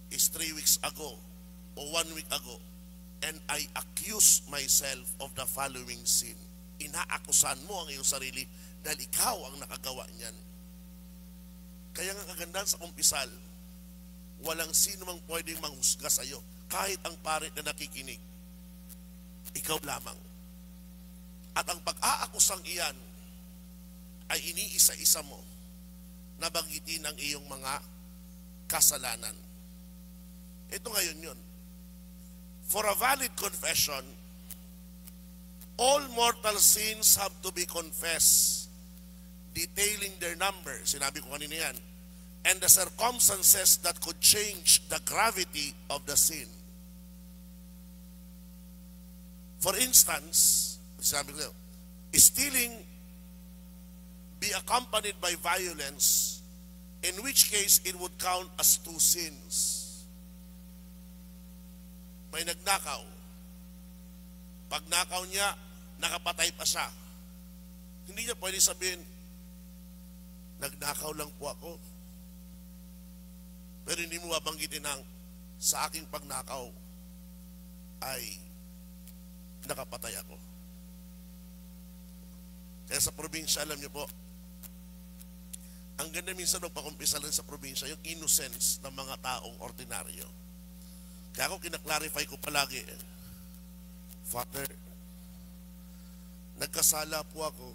is 3 weeks ago or 1 week ago. And I accuse myself of the following sin. Inaakusan mo ang iyong sarili dahil ikaw ang nakagawa niyan. Kaya nga kagandahan sa kumpisal, walang sino mang pwedeng manghusga sa iyo. Kahit ang pare na nakikinig, ikaw lamang. At ang pag-aakusang iyan ay iniisa-isa mo na banggitin ang iyong mga kasalanan. Ito ngayon yun. For a valid confession, all mortal sins have to be confessed, detailing their number. Sinabi ko kanina yan. And the circumstances that could change the gravity of the sin. For instance, sabi ko, stealing be accompanied by violence, in which case it would count as 2 sins. May nagnakaw. Pag nakaw niya, nakapatay pa siya. Hindi niya pwede sabihin, nagnakaw lang po ako. Pero hindi mo babanggitin ang sa aking pagnakaw ay nakapatay ako. Kaya sa probinsya, alam niyo po, ang ganda minsan magpakumpisa lang sa probinsya, yung innocence ng mga taong ordinaryo. Kaya ako kinaklarify ko palagi, Father, nagkasala po ako,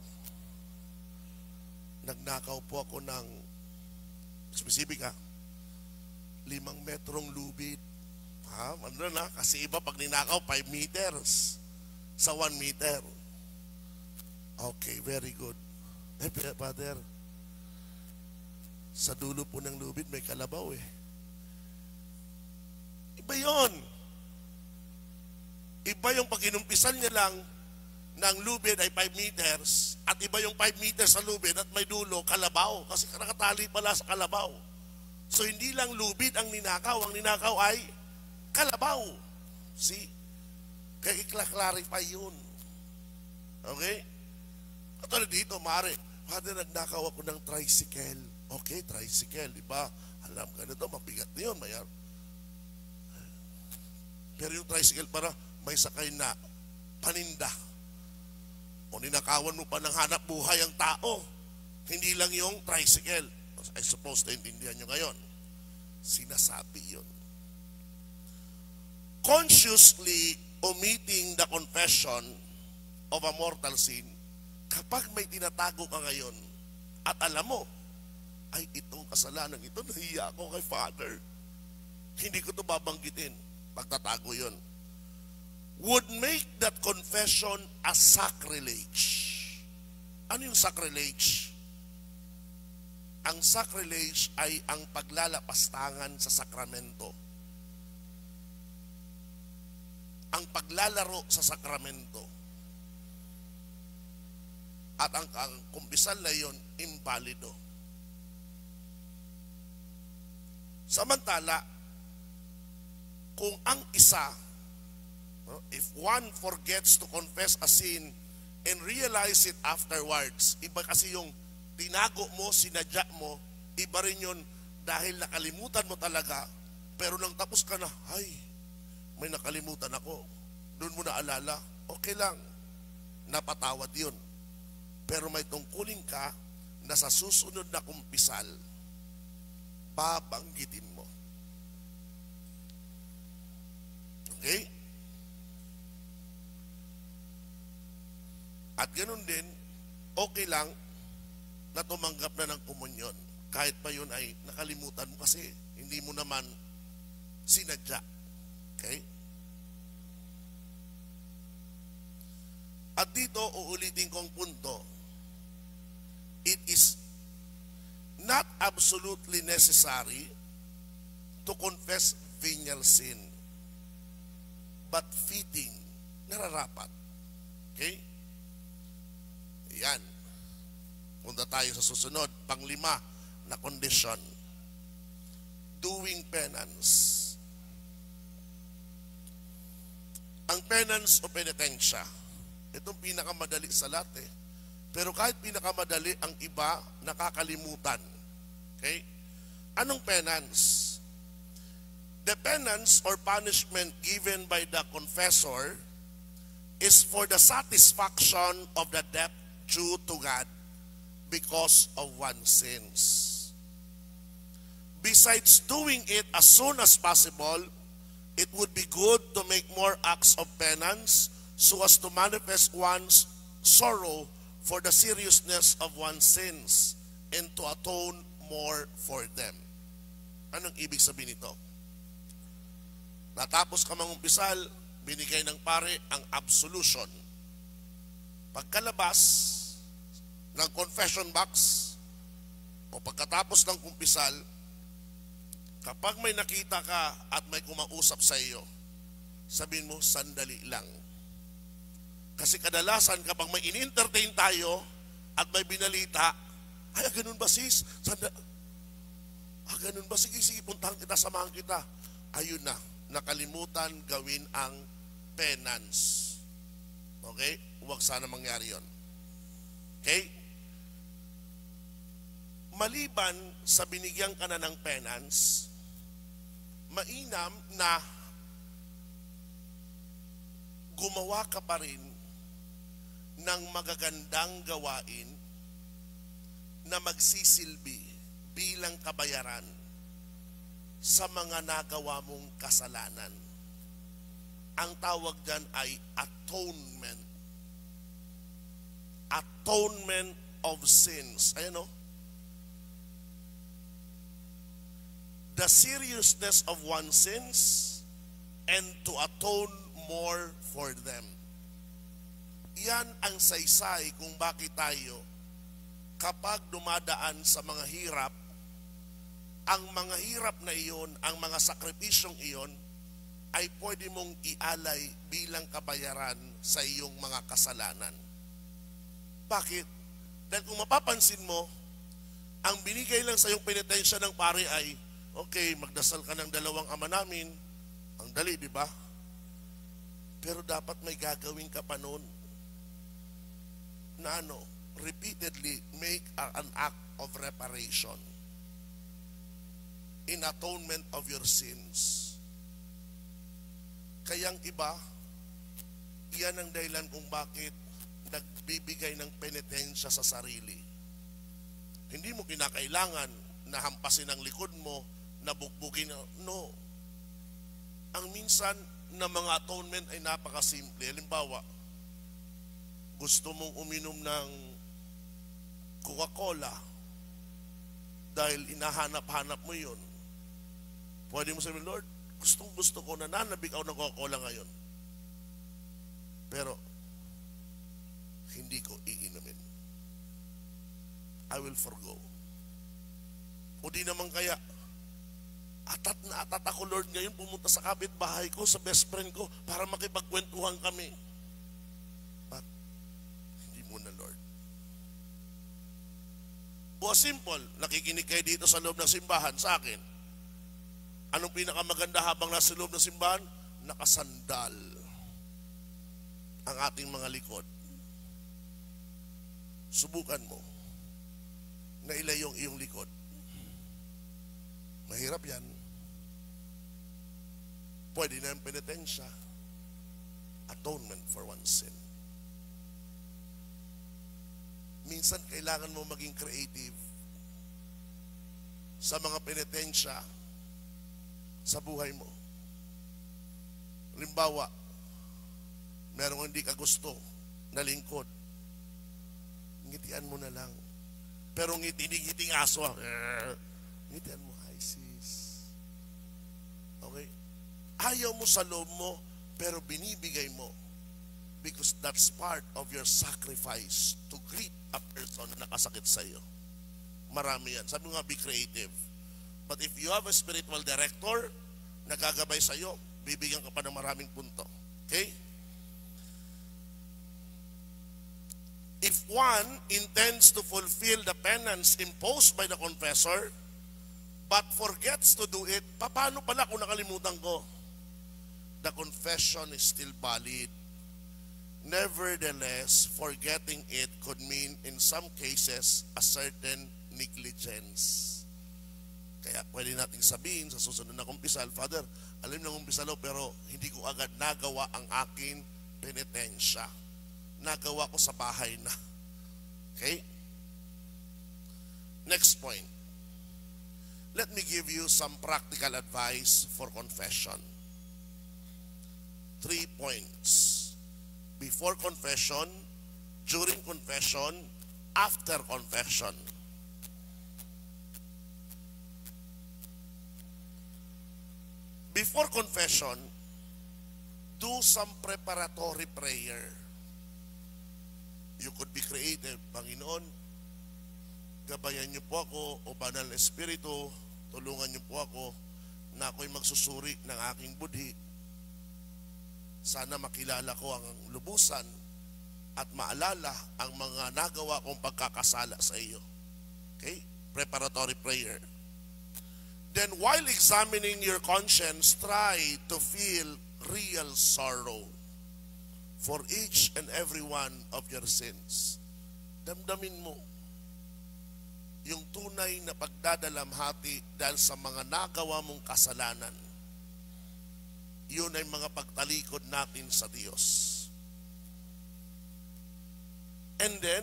nagnakaw po ako ng, specific 5 metrong lubid. Ano na, kasi iba pag ninakaw, 5 meters sa 1 meter. Okay, very good. Father, sa dulo po ng lubid may kalabaw Iba yon. Iba yung pag inumpisan niya lang ng lubid ay 5 meters at iba yung 5 meters sa lubid at may dulo, kalabaw. Kasi nakatali pala sa kalabaw. So hindi lang lubid ang ninakaw ay kalabaw. See? Kaya ikla-clarify yun. Okay? At dito, maaari, Father, nagnakaw ako ng tricycle. Okay, tricycle, di ba? Alam ka na ito, mabigat na yun. Pero yung tricycle para may sakay na paninda. O ninakawan mo pa ng hanap buhay ang tao. Hindi lang yung tricycle. I suppose naintindihan nyo ngayon. Sinasabi yun. Consciously omitting the confession of a mortal sin, kapag may tinatago ka ngayon at alam mo, ay itong kasalanan ito, nahiya ako kay Father. Hindi ko ito babanggitin. Pagtatago yun. Would make that confession a sacrilege. Ano yung sacrilege? Ang sacrilege ay ang paglalapastangan sa sakramento. Ang paglalaro sa sakramento. At ang kumpisal na yun, invalido. Samantala, kung ang isa, if one forgets to confess a sin and realize it afterwards, iba kasi yung tinago mo, sinadya mo, iba rin yun dahil nakalimutan mo talaga, pero nang tapos ka na, ay, may nakalimutan ako. Doon mo naalala, okay lang, napatawad yun. Pero may tungkulin ka na sa susunod na kumpisal, babanggitin mo. Okay? At ganun din, okay lang na tumanggap na ng komunyon. Kahit pa yun ay nakalimutan mo kasi hindi mo naman sinadya. Okay? At dito, uulitin kong punto, it is not absolutely necessary to confess venial sin, but fitting, nararapat. Okay? Yan. Punta tayo sa susunod. Panglima na condition. Doing penance. Ang penance o penitensya, itong pinakamadali sa lahat eh. Pero kahit pinakamadali, ang iba nakakalimutan. Okay? Anong penance? The penance or punishment given by the confessor is for the satisfaction of the debt due to God because of one's sins. Besides doing it as soon as possible, it would be good to make more acts of penance so as to manifest one's sorrow for the seriousness of one's sins and to atone more for them. Anong ibig sabihin nito? Natapos ka mangumpisal, binigay ng pare ang absolution. Pagkalabas ng confession box o pagkatapos ng kumpisal, kapag may nakita ka at may kumausap sa iyo, sabihin mo, sandali lang. Kasi kadalasan kapag may in-entertain tayo at may binalita, ay, ganun ba sis? Ganun ba? Sige, puntahan kita, samahan kita. Ayun na, nakalimutan gawin ang penance. Okay? Huwag sana mangyari yon. Okay? Maliban sa binigyan ka na ng penance, mainam na gumawa ka pa rin ng magagandang gawain na magsisilbi bilang kabayaran sa mga nagawa mong kasalanan. Ang tawag dyan ay atonement. Atonement of sins. Ayan o. The seriousness of one's sins and to atone more for them. Yan ang saysay kung bakit tayo kapag dumadaan sa mga hirap, ang mga hirap na iyon, ang mga sakripisyong iyon, ay pwede mong ialay bilang kabayaran sa iyong mga kasalanan. Bakit? Dahil kung mapapansin mo, ang binigay lang sa iyong penitensya ng pare ay, okay, magdasal ka ng 2 Ama Namin. Ang dali, di ba? Pero dapat may gagawin ka pa noon na repeatedly make an act of reparation in atonement of your sins. Kayang iba, iyan ang dahilan kung bakit nagbibigay ng penitensya sa sarili. Hindi mo kinakailangan na hampasin ang likod mo, na bugbugin. No. Ang minsan na mga atonement ay napakasimple. Halimbawa, gusto mong uminom ng Coca-Cola dahil inahanap-hanap mo yun. Pwede mo sabihin, Lord, gusto ko, nananabig ako ng Coca-Cola ngayon. Pero, hindi ko iinumin. I will forgo. O di naman kaya, atat na atat ako, Lord, ngayon pumunta sa kapitbahay ko, sa best friend ko, para makipagkwentuhan kami. But, hindi muna, Lord. O simple, nakikinig kayo dito sa loob ng simbahan sa akin. Anong pinakamaganda habang nasa loob ng simbahan? Nakasandal ang ating mga likod. Subukan mo na ilayong iyong likod. Mahirap yan. Pwede na yung penitensya. Atonement for one's sin. minsan kailangan mo maging creative sa mga penitensya sa buhay mo. Halimbawa, merong hindi ka gusto na lingkod, ngitian mo na lang. Pero ngiting aso, ngitian mo, hi sis. Okay? Ayaw mo sa loob mo, pero binibigay mo. Because that's part of your sacrifice to greet a person na nakasakit sa iyo. Marami yan. Sabi nga, be creative. But if you have a spiritual director, nagagabay sa iyo, bibigyan ka pa ng maraming punto. Okay? If one intends to fulfill the penance imposed by the confessor, but forgets to do it, paano pala kung nakalimutan ko? The confession is still valid. Nevertheless, forgetting it could mean, in some cases, a certain negligence. Kaya pwede nating sabihin sa susunod na kumpisal, Father, alam ng kumpisalo, pero hindi ko agad nagawa ang aking penitensya. Nagawa ko sa bahay na. Okay? Next point. Let me give you some practical advice for confession. 3 points. Before confession, during confession, after confession. Before confession, do some preparatory prayer. You could be creative. Panginoon, gabayan niyo po ako, o Banal na Espiritu, tulungan niyo po ako na ako'y magsusuri ng aking budhi. Sana makilala ko ang lubusan at maalala ang mga nagawa kong pagkakasala sa iyo. Okay? Preparatory prayer. Then while examining your conscience, try to feel real sorrow for each and every one of your sins. Damdamin mo yung tunay na pagdadalamhati dahil sa mga nagawa mong kasalanan. Yun ay mga pagtalikod natin sa Diyos. And then,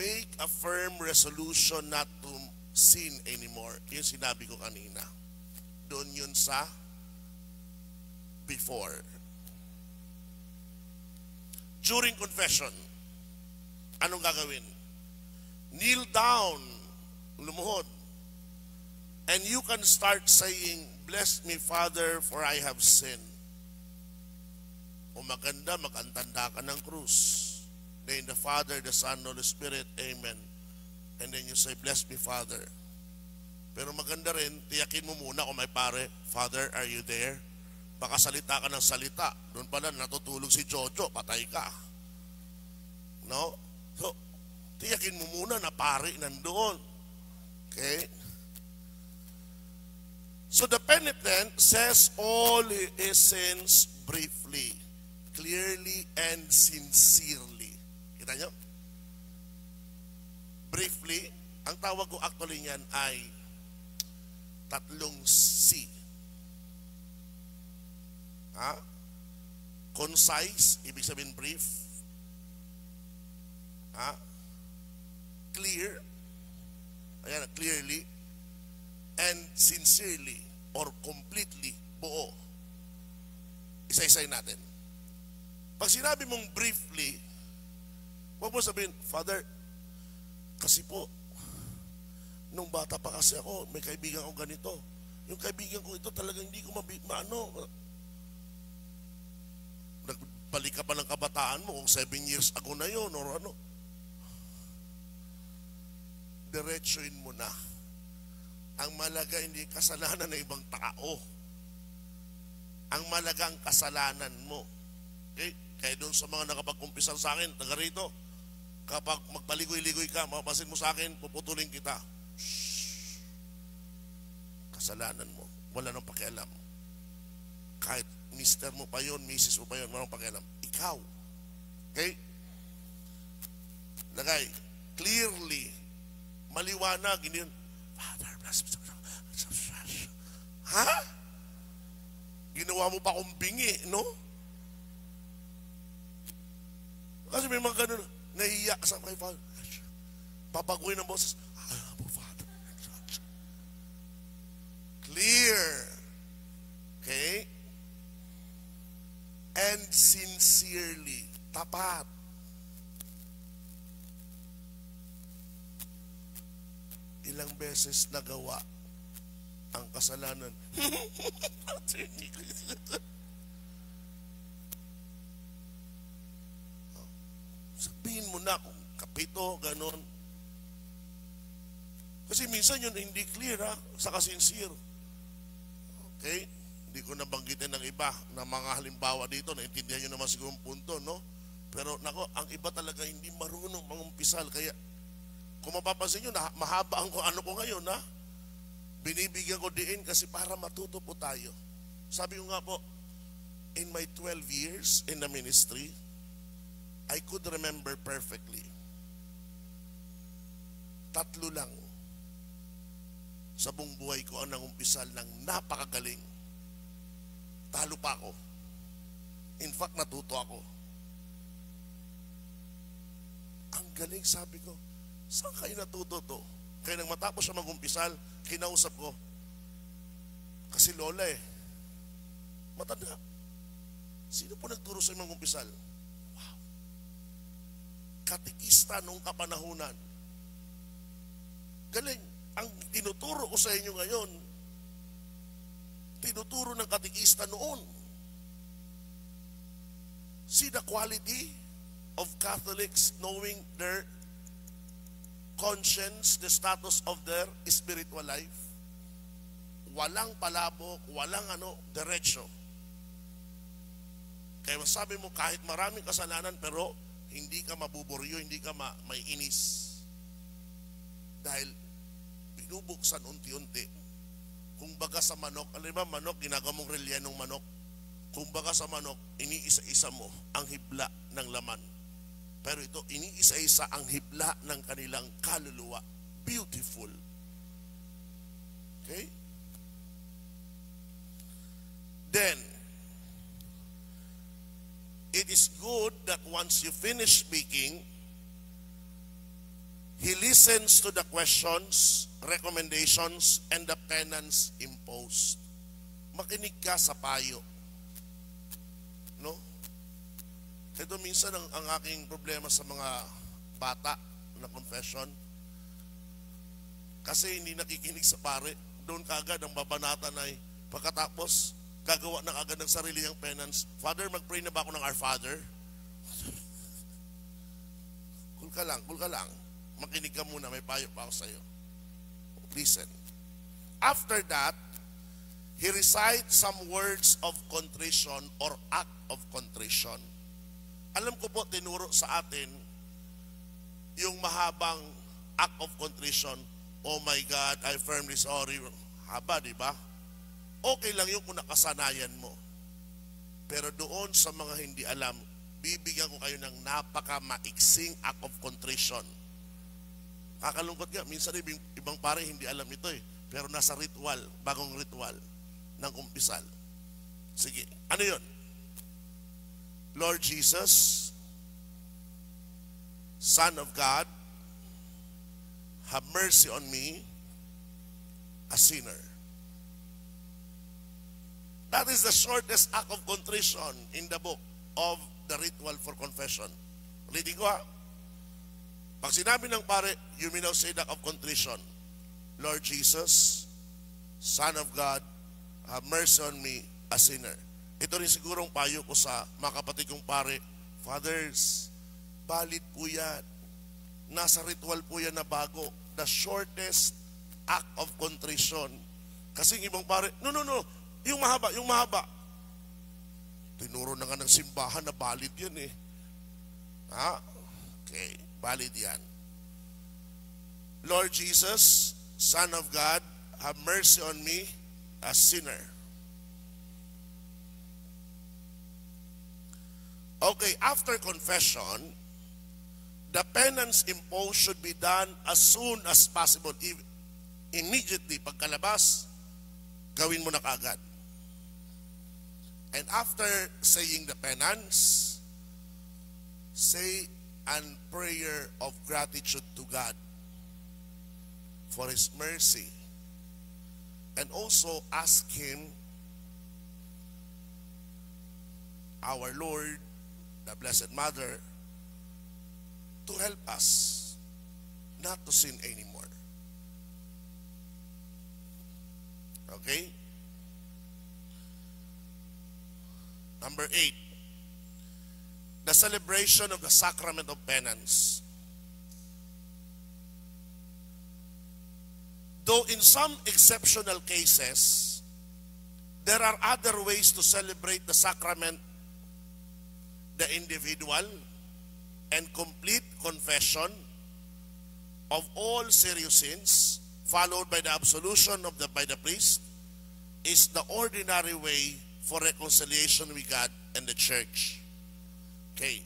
make a firm resolution not to sin anymore. Yung sinabi ko kanina. Doon yun sa before. During confession, anong gagawin? Kneel down, lumuhod. And you can start saying, bless me, Father, for I have sinned. O maganda, magantanda ka ng krus. Then the Father, the Son, Holy Spirit, Amen. And then you say, bless me, Father. Pero maganda rin, tiyakin mo muna kung may pare, Father, are you there? Baka salita ka ng salita. Doon pala natutulog si Jojo, patay ka. No? So, tiyakin mo muna na pare nandoon. Okay? So the penitent says all his sins briefly, clearly, and sincerely. Kita nyo? Briefly, ang tawag ko actually niyan ay 3 C. Concise, ibig sabihin brief. Clear, ayan, clearly, and sincerely or completely, buo. Isa-isay natin. Pag sinabi mong briefly, huwag mo sabihin, Father, kasi po, nung bata pa kasi ako, may kaibigan ko ganito. Yung kaibigan ko ito talagang hindi ko nagbalik ka pa ng kabataan mo kung 7 years ago na yun or ano. Diretsuin mo na. Ang malaga hindi kasalanan ng ibang tao. Ang malaga ang kasalanan mo. Okay? Kaya doon sa mga nakapag-umpisal sa akin, taga rito, kapag magpaligoy-ligoy ka, mapapansin mo sa akin, puputulin kita. Shhh. Kasalanan mo. Wala nang pakialam. Kahit mister mo pa yun, misis mo pa yun, wala nang pakialam. Ikaw. Okay? Lagay. Clearly. Maliwanag. Hindi yun. Father, bless me. Ha? Ginawa mo pa kong bingi, no? Kasi may mga ganun, nahiya sa kay Father. Pabaguhin ang boses. Abo, Father. Clear. Okay? And sincerely. Tapat. Ilang beses nagawa ang kasalanan. Sabihin mo na kung kapito, ganon. Kasi minsan yun hindi clear saka sincere. Okay? Hindi ko nabanggitin ng iba na mga halimbawa dito, naintindihan nyo naman siguro ang punto, no? Pero nako, ang iba talaga hindi marunong mangumpisal. Kaya, kung mapapansin nyo, mahaba ang ano ko ngayon, binibigyan ko diin kasi para matuto po tayo. Sabi ko nga po, in my 12 years in the ministry, I could remember perfectly. 3 lang sa buong buhay ko ang nangumpisal ng napakagaling. Talo pa ako. In fact, natuto ako. Ang galing, sabi ko, saan kayo natuto to? Kaya nang matapos siya mag-umpisal, kinausap ko. Kasi lola matanda. Sino po nagturo sa mag-umpisal? Wow. Katikista nung kapanahunan. Galing. Ang tinuturo ko sa inyo ngayon, tinuturo ng katikista noon. See the quality of Catholics knowing their conscience, the status of their spiritual life. Walang palabok, walang diretso. Kaya masabi mo, kahit maraming kasalanan, pero hindi ka mabuburyo, hindi ka may inis. Dahil binubuksan unti-unti. Kung baga sa manok, alam ba manok, ginagawa mong relyenong manok. Kung baga sa manok, iniisa-isa mo ang hibla ng laman. Pero ito, iniisa-isa ang hibla ng kanilang kaluluwa. Beautiful. Okay? Then, it is good that once you finish speaking, he listens to the questions, recommendations, and the penance imposed. Makinig ka sa payo. No? Ito minsan ang aking problema sa mga bata na confession. Kasi hindi nakikinig sa pare. Doon kaagad ang babanatan ay pagkatapos, gagawa na kaagad ng sarili niyang penance. Father, mag-pray na ba ako ng Our Father? Cool ka lang. Makinig ka muna, may payo pa ako sa iyo. Listen. After that, he recites some words of contrition or act of contrition. Alam ko po, tinuro sa atin yung mahabang act of contrition. Oh my God, I firmly sorry. Haba, di ba? Okay lang yung kung nakasanayan mo. Pero doon sa mga hindi alam, bibigyan ko kayo ng napaka-maiksing act of contrition. Kakalungkot nga, minsan ibang pare hindi alam ito pero nasa ritual, bagong ritual ng umpisal. Sige, ano yun? Lord Jesus, Son of God, have mercy on me, a sinner. That is the shortest act of contrition in the book of the ritual for confession. Ulitin ko Pag sinabi ng pare, you may now say that of contrition. Lord Jesus, Son of God, have mercy on me, a sinner. Ito rin sigurong payo ko sa mga kapatid kong pare, fathers, valid po yan. Nasa ritual po yan na bago. The shortest act of contrition. Kasi ibang pare, no, yung mahaba. Tinuro na nga ng simbahan na valid yan Okay, valid yan. Lord Jesus, Son of God, have mercy on me, a sinner. Okay, after confession, the penance imposed should be done as soon as possible. Immediately, pagkalabas, gawin mo na kaagad. And after saying the penance, say and prayer of gratitude to God for His mercy, and also ask Him, our Lord, the Blessed Mother, to help us not to sin anymore. Okay? Number 8, the celebration of the sacrament of penance. Though in some exceptional cases, there are other ways to celebrate the sacrament: the individual and complete confession of all serious sins, followed by the absolution by the priest, is the ordinary way for reconciliation with God and the church. Okay.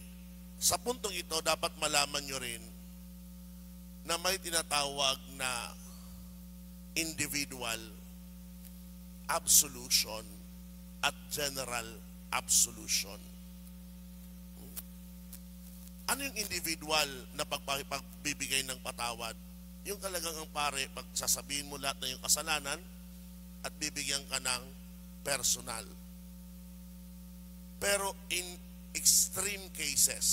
Sa puntong ito, dapat malaman nyo rin na may tinatawag na individual absolution at general absolution. Ano yung individual na pagbibigay ng patawad? Yung talagang ang pare, pagsasabihin mo lahat na yung kasalanan at bibigyan ka ng personal. Pero in extreme cases,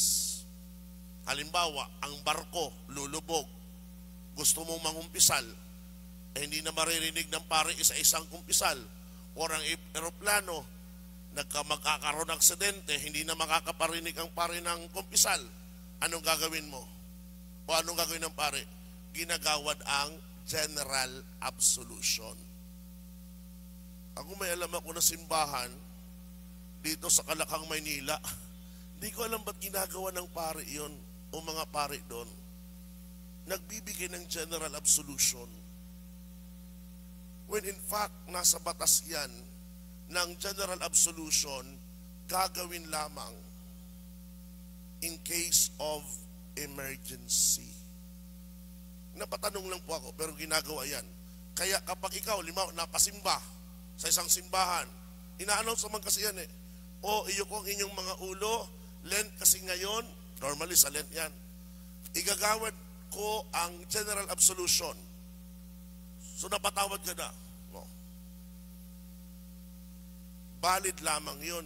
halimbawa, ang barko lulubog, gusto mong mangumpisal, hindi na maririnig ng pare isa-isang kumpisal, or ang eroplano, magkakaroon ng aksidente, hindi na makakaparinig ang pare ng kumpisal. Anong gagawin mo? O anong gagawin ng pare? Ginagawad ang general absolution. Ako may alam ako na simbahan dito sa Kalakang, Maynila. Hindi ko alam ba't ginagawa ng pare yon o mga pare doon. Nagbibigay ng general absolution. When in fact, nasa batas yan ng general absolution, gagawin lamang in case of emergency. Napatanong lang po ako, pero ginagawa yan. Kaya kapag ikaw, napasimba sa isang simbahan, ina-announce naman kasi yan eh, o iyo kong inyong mga ulo, Lent kasi ngayon, normally sa Lent yan, igagawad ko ang general absolution. So napatawad ka na. No. Valid lamang yun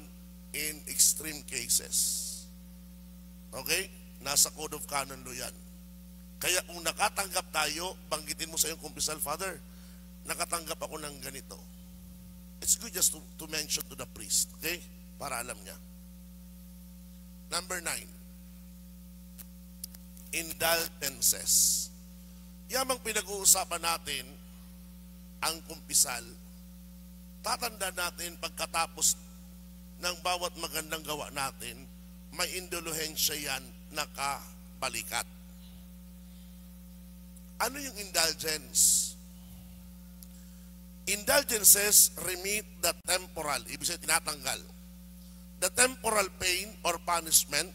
in extreme cases. Okay? Nasa Code of Canon Law yan. Kaya kung nakatanggap tayo, banggitin mo sa iyong kumpisal, Father, nakatanggap ako ng ganito. It's good just to mention to the priest. Okay? Para alam niya. Number 9. Indulgences. Yamang pinag-uusapan natin ang kumpisal, tatanda natin pagkatapos ng bawat magandang gawa natin, may indulhensya yan nakabalikat. Ano yung indulgence? Indulgences remit the temporal, ibig sabihin tinatanggal, the temporal pain or punishment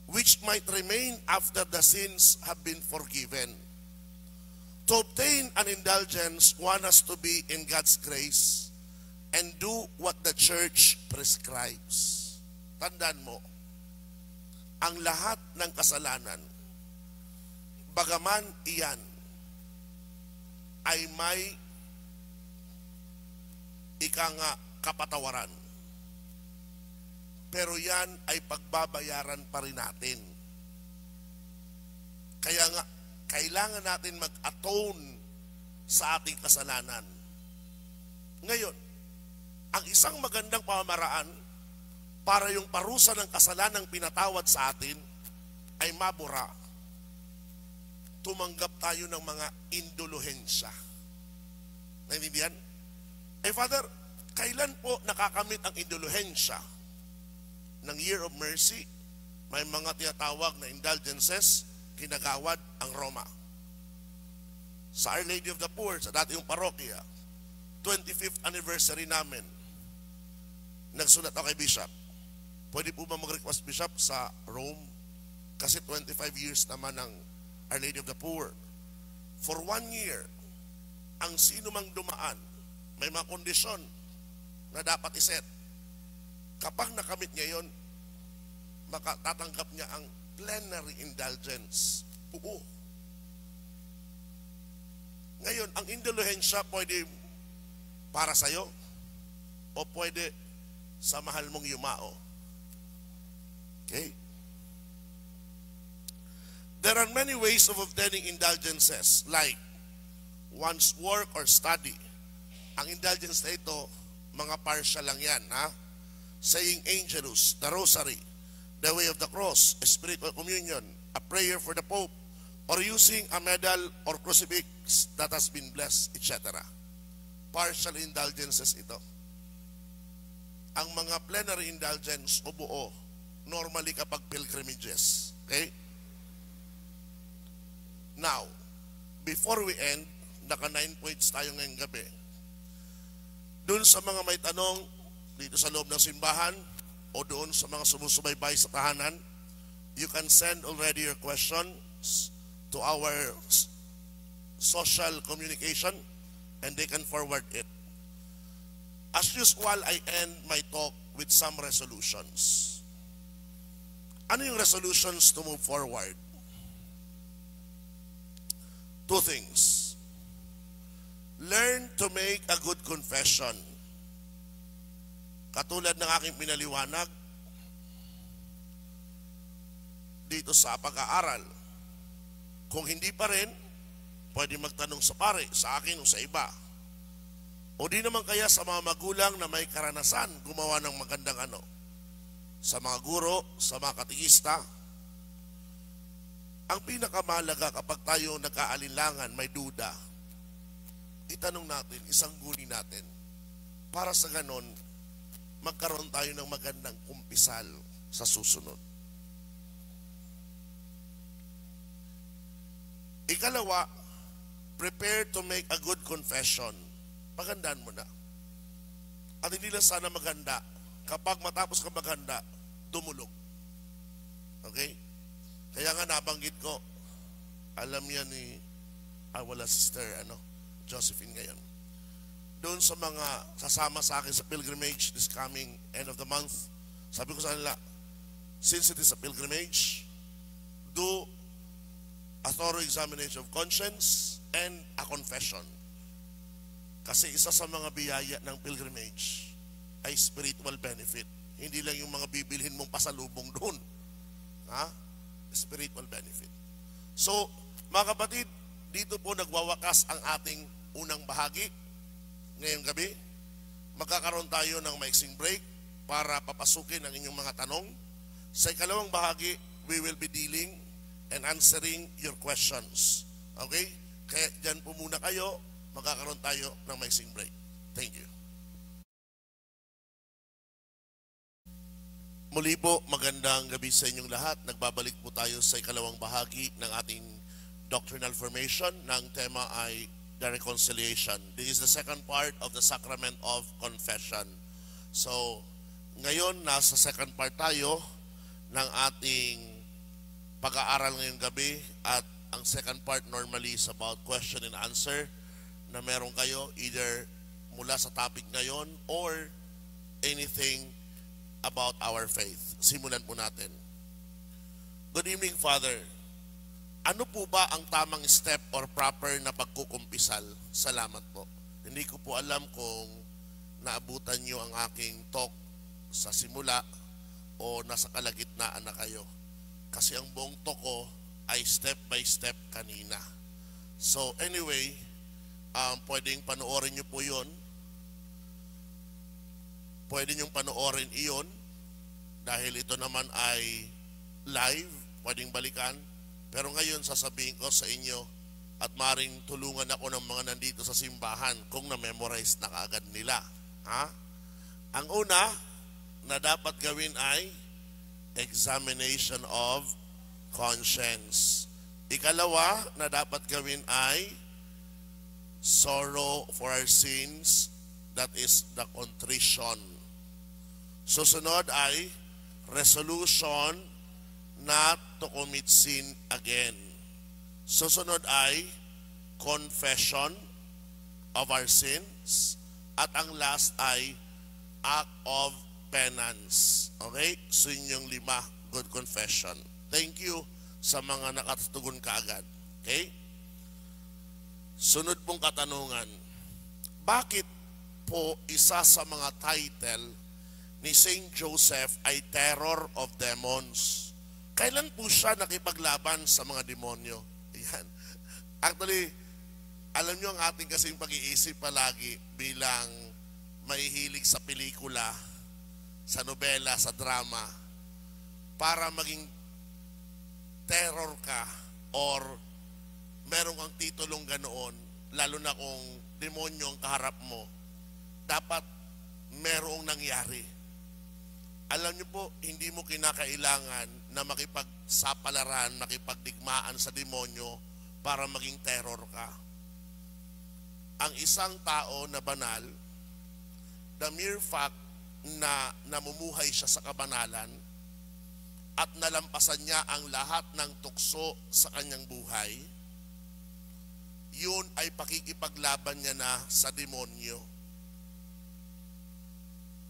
which might remain after the sins have been forgiven. To obtain an indulgence, one has to be in God's grace and do what the church prescribes. Tandaan mo, ang lahat ng kasalanan, bagaman iyan ay may kapatawaran, pero yan ay pagbabayaran pa rin natin. Kaya nga, kailangan natin mag-atone sa ating kasalanan. Ngayon, ang isang magandang pamamaraan para yung parusa ng kasalanang pinatawad sa atin ay mabura. Tumanggap tayo ng mga indulhensya. Naintindihan? Father, kailan po nakakamit ang indulhensya? Ng Year of Mercy, may mga tinatawag na indulgences, kinagawad ang Roma. Sa Our Lady of the Poor, sa dati yung parokya, 25th anniversary namin, nagsulat ako kay Bishop. Pwede po ba mag-request, Bishop, sa Rome? Kasi 25 years naman ng Our Lady of the Poor. For 1 year, ang sino mang dumaan, may mga kondisyon na dapat iset. Kapag nakamit niya yon, makatatanggap niya ang plenary indulgence. Oo. Ngayon, ang indulhensya pwede para sa'yo o pwede sa mahal mong yumao. Okay? There are many ways of obtaining indulgences, like one's work or study. Ang indulgence na ito, mga partial lang yan, ha? Saying Angelus, the Rosary, the Way of the Cross, a spiritual communion, a prayer for the Pope, or using a medal or crucifix that has been blessed, etc. Partial indulgences ito. Ang mga plenary indulgence o buo, normally kapag pilgrimages. Okay? Now, before we end, naka 9 points tayo ngayong gabi. Doon sa mga may tanong, dito sa loob ng simbahan, o doon sa mga sumusubaybay sa tahanan, you can send already your questions to our social communication and they can forward it. As usual, I end my talk with some resolutions. Ano yung resolutions to move forward? 2 things. Learn to make a good confession. Katulad ng aking pinaliwanag dito sa pag-aaral. Kung hindi pa rin, pwede magtanong sa pare, sa akin o sa iba. O di naman kaya sa mga magulang na may karanasan gumawa ng magandang ano. Sa mga guro, sa mga katikista. Ang pinakamahalaga kapag tayo nagkaalinlangan, may duda, itanong natin, isangguni natin. Para sa ganon, magkaroon tayo ng magandang kumpisal sa susunod. Ikalawa, prepare to make a good confession. Pagandaan mo na. At hindi lang sana maganda. Kapag matapos ka maghanda, dumulog. Okay? Kaya nga nabanggit ko, alam yan ni wala sister, Josephine ngayon. Doon sa mga sasama sa akin sa pilgrimage this coming end of the month, sabi ko sa kanila, since it is a pilgrimage, do a thorough examination of conscience and a confession. Kasi isa sa mga biyaya ng pilgrimage ay spiritual benefit. Hindi lang yung mga bibilhin mong pasalubong doon. Ha? Spiritual benefit. So, mga kapatid, dito po nagwawakas ang ating unang bahagi. Ngayong gabi, magkakaroon tayo ng maiksing break para papasukin ang inyong mga tanong. Sa ikalawang bahagi, we will be dealing and answering your questions. Okay? Kaya dyan po muna kayo, magkakaroon tayo ng maiksing break. Thank you. Muli po, magandang gabi sa inyong lahat. Nagbabalik po tayo sa ikalawang bahagi ng ating doctrinal formation. Ng tema ay the reconciliation. This is the second part of the sacrament of confession. So, ngayon, nasa second part tayo ng ating pag-aaral ngayong gabi. At ang second part normally is about question and answer na meron kayo either mula sa topic ngayon or anything about our faith. Simulan po natin. Good evening, Father. Ano po ba ang tamang step or proper na pagkukumpisal? Salamat po. Hindi ko po alam kung naabutan nyo ang aking talk sa simula o nasa kalagitnaan na kayo. Kasi ang buong talk ko ay step by step kanina. So anyway, pwedeng panoorin nyo po yun. Pwede niyong panoorin iyon dahil ito naman ay live, pwedeng balikan. Pero ngayon sasabihin ko sa inyo at maring tulungan ako ng mga nandito sa simbahan kung na-memorize na kaagad nila. Ha? Ang una na dapat gawin ay examination of conscience. Ikalawa na dapat gawin ay sorrow for our sins, that is the contrition. Susunod ay resolution not to commit sin again. Susunod ay confession of our sins. At ang last ay act of penance. Okay? So yun yung 5, good confession. thank you sa mga nakatugon kaagad. Okay? Sunod pong katanungan, bakit po isa sa mga title ni Saint Joseph ay Terror of Demons? Kailan po siya nakipaglaban sa mga demonyo? Ayan. Actually, alam nyo ang ating kasing pag-iisip palagi bilang mahihilig sa pelikula, sa nobela, sa drama, para maging terror ka or meron kang titulong ganoon, lalo na kung demonyo ang kaharap mo, dapat merong nangyari. Alam niyo po, hindi mo kinakailangan na makipagsapalaran, makipagdigmaan sa demonyo para maging terror ka. Ang isang tao na banal, the mere fact na namumuhay siya sa kabanalan at nalampasan niya ang lahat ng tukso sa kanyang buhay, yun ay pakikipaglaban niya na sa demonyo.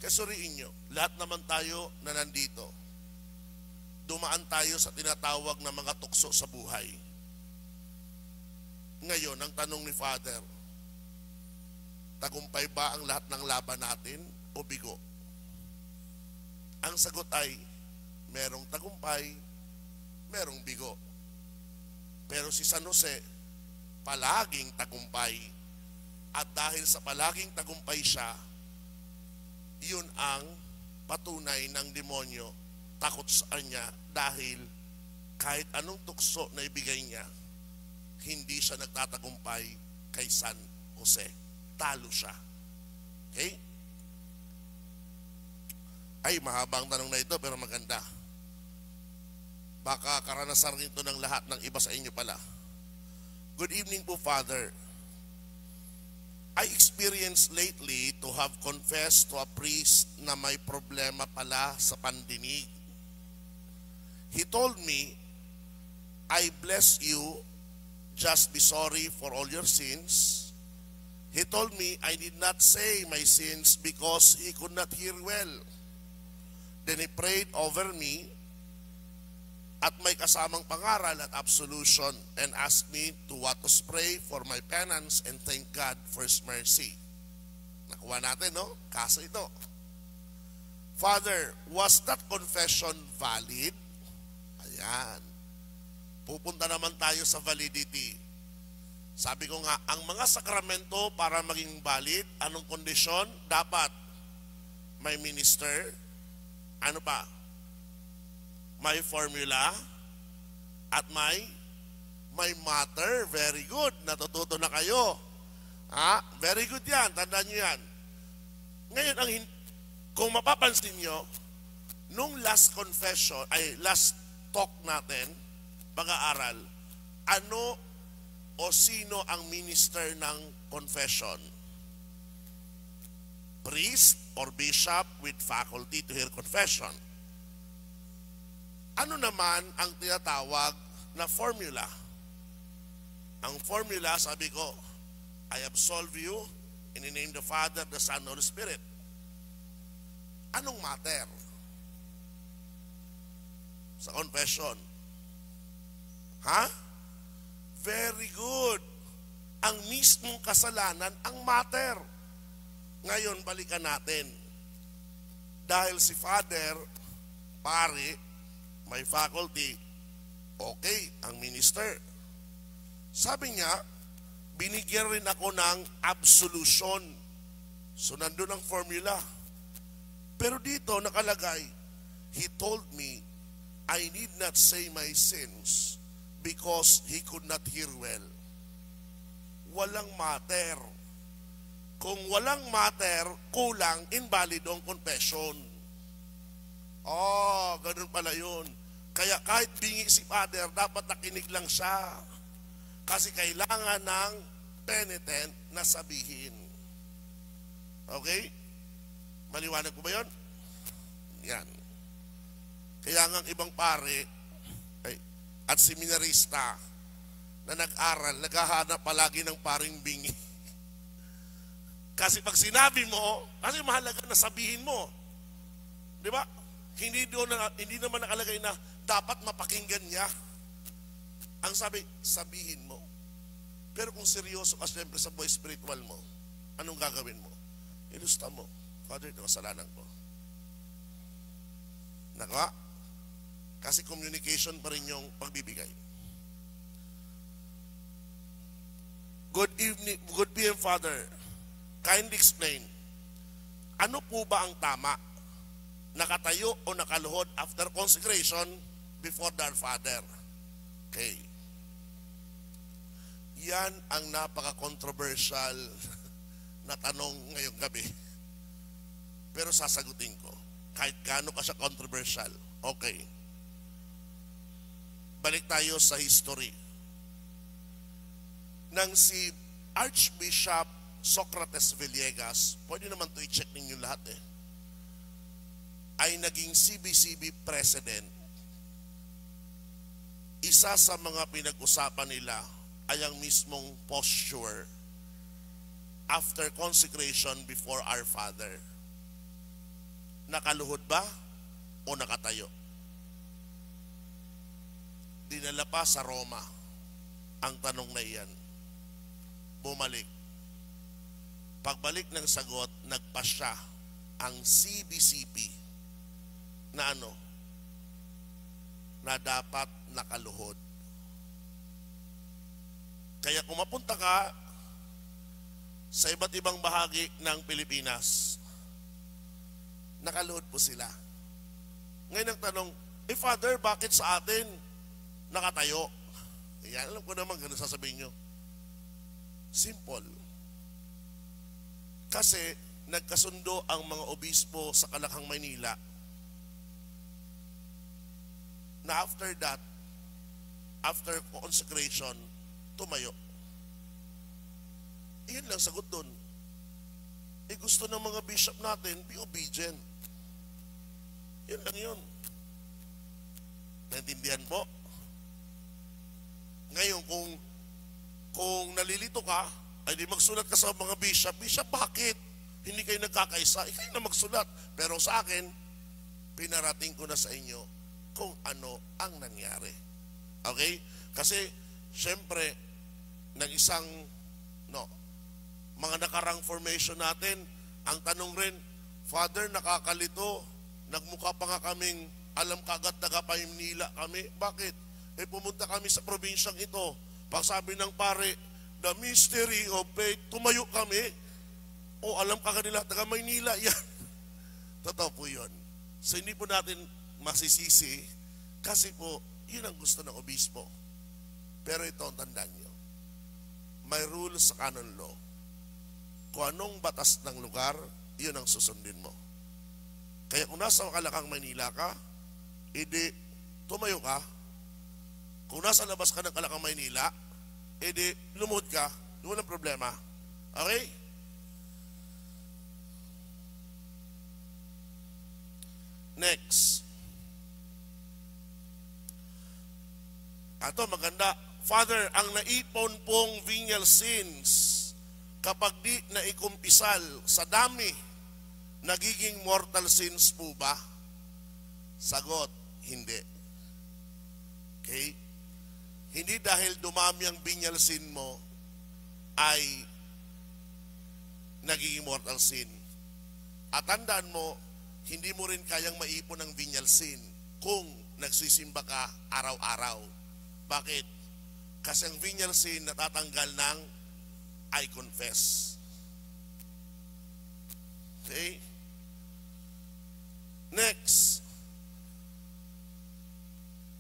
Kasuriin nyo, lahat naman tayo na nandito, dumaan tayo sa tinatawag na mga tukso sa buhay. Ngayon, ang tanong ni Father, tagumpay ba ang lahat ng laban natin o bigo? Ang sagot ay, merong tagumpay, merong bigo. Pero si San Jose, palaging tagumpay. At dahil sa palaging tagumpay siya, yun ang patunay ng demonyo, takot sa kanya dahil kahit anong tukso na ibigay niya, hindi siya nagtatagumpay kay San Jose. Talo siya. Okay? Ay, mahabang tanong na ito pero maganda. Baka karanasan rin ito ng lahat ng iba sa inyo pala. Good evening po, Father. I experienced lately to have confessed to a priest na may problema pala sa pandinig. He told me, I bless you, just be sorry for all your sins. He told me I did not say my sins because he could not hear well. Then he prayed over me at may kasamang pangaral at absolution and asked me to what to pray for my penance and thank God for His mercy. Nakuha natin, no? Kaso ito. Father, was that confession valid? Ayan. Pupunta naman tayo sa validity. Sabi ko nga, ang mga sakramento para maging valid, anong kondisyon? Dapat may minister. Ano pa? May formula at may matter. Very good. Natututo na kayo. Very good yan. Tandaan nyo yan. Ngayon, kung mapapansin nyo, nung last confession, last talk natin, pag-aaral, ano o sino ang minister ng confession? Priest or bishop with faculty to hear confession. Ano naman ang tinatawag na formula? Ang formula, sabi ko, I absolve you in the name of the Father, the Son, and the Holy Spirit. Anong matter sa confession? Very good. Ang mismong kasalanan ang matter. Ngayon, balikan natin. Dahil si Father, pare, may faculty, okay, ang minister. Sabi niya, binigyan rin ako ng absolution. So, nandun ang formula. Pero dito, nakalagay, he told me, I need not say my sins because he could not hear well. Walang matter. Kung walang matter, kulang, invalid ang confession. Ganun pala yun. Kaya kahit bingi si Father, dapat nakinig lang siya. Kasi kailangan ng penitent na sabihin. Okay? Maliwanag ko ba yun? Yan. Kaya nga ibang pare at seminarista na nag-aral, naghahanap palagi ng paring bingi. Kasi pag sinabi mo, kasi mahalaga na sabihin mo. Di ba? Hindi naman nakalagay na dapat mapakinggan niya. Ang sabi, sabihin mo. Pero kung seryoso ka siyempre sa buhay spiritual mo, anong gagawin mo? Ilusta mo. Father, ito kasalanan ko. Naka? Kasi communication pa rin yung pagbibigay. Good evening, good PM Father. Kindly explain, ano po ba ang tama? Nakatayo o nakaluhod after consecration before their Father? Okay. Yan ang napaka-controversial na tanong ngayong gabi. Pero sasagutin ko. Kahit gaano ka siya controversial. Okay. Balik tayo sa history. Nang si Archbishop Socrates Villegas, pwede naman ito i-check ninyo lahat ay naging CBCB President. Isa sa mga pinag-usapan nila ay ang mismong posture after consecration before our Father. Nakaluhod ba o nakatayo? Dinala pa sa Roma ang tanong na iyan. Bumalik. Pagbalik ng sagot, nagpasya ang CBCP na na dapat nakaluhod. Kaya kung mapunta ka sa iba't ibang bahagi ng Pilipinas, nakaluhod po sila. Ngayon ang tanong, Father, bakit sa atin nakatayo? Yan, alam ko naman ganun sasabihin nyo. Simple. Kasi nagkasundo ang mga obispo sa Kalakhang, Maynila na after that, after consecration, tumayo. Iyan lang sagot doon. Gusto ng mga bishop natin, be obedient. Yun lang yun. Naintindihan po? Ngayon, kung nalilito ka, ay di magsulat ka sa mga bishop. Bishop, bakit? Hindi kayo nagkakaisa. Kayo na magsulat. Pero sa akin, pinarating ko na sa inyo kung ano ang nangyari. Okay? Kasi, syempre, ng isang, mga nakarang formation natin, ang tanong rin, Father, nakakalito, nagmukha pa nga kaming alam kagad taga-Maynila kami. Bakit? Pumunta kami sa probinsyang ito. Pag sabi ng pare, the mystery of faith, tumayo kami. O alam kagad nila, taga-Maynila yan. Totoo po yun. So hindi po natin masisisi kasi po, yun ang gusto ng obispo. Pero ito ang tandaan nyo. May rule sa canon law. Kung anong batas ng lugar, yun ang susundin mo. Kaya kung nasa Kalakhang, Maynila ka, edi tumayo ka. Kung nasa labas ka ng Kalakhang, Maynila, edi lumuhod ka. Walang problema. Okay? Next. Ato maganda. Father, ang naipon pong venial sins kapag di naikumpisal sa dami, nagiging mortal sins po ba? Sagot, hindi. Okay? Hindi dahil dumami ang venial sin mo ay nagiging mortal sin. At tandaan mo, hindi mo rin kayang maipon ang venial sin kung nagsisimba ka araw-araw. Bakit? Kasi ang venial sin natatanggal ng I confess. Okay? Next.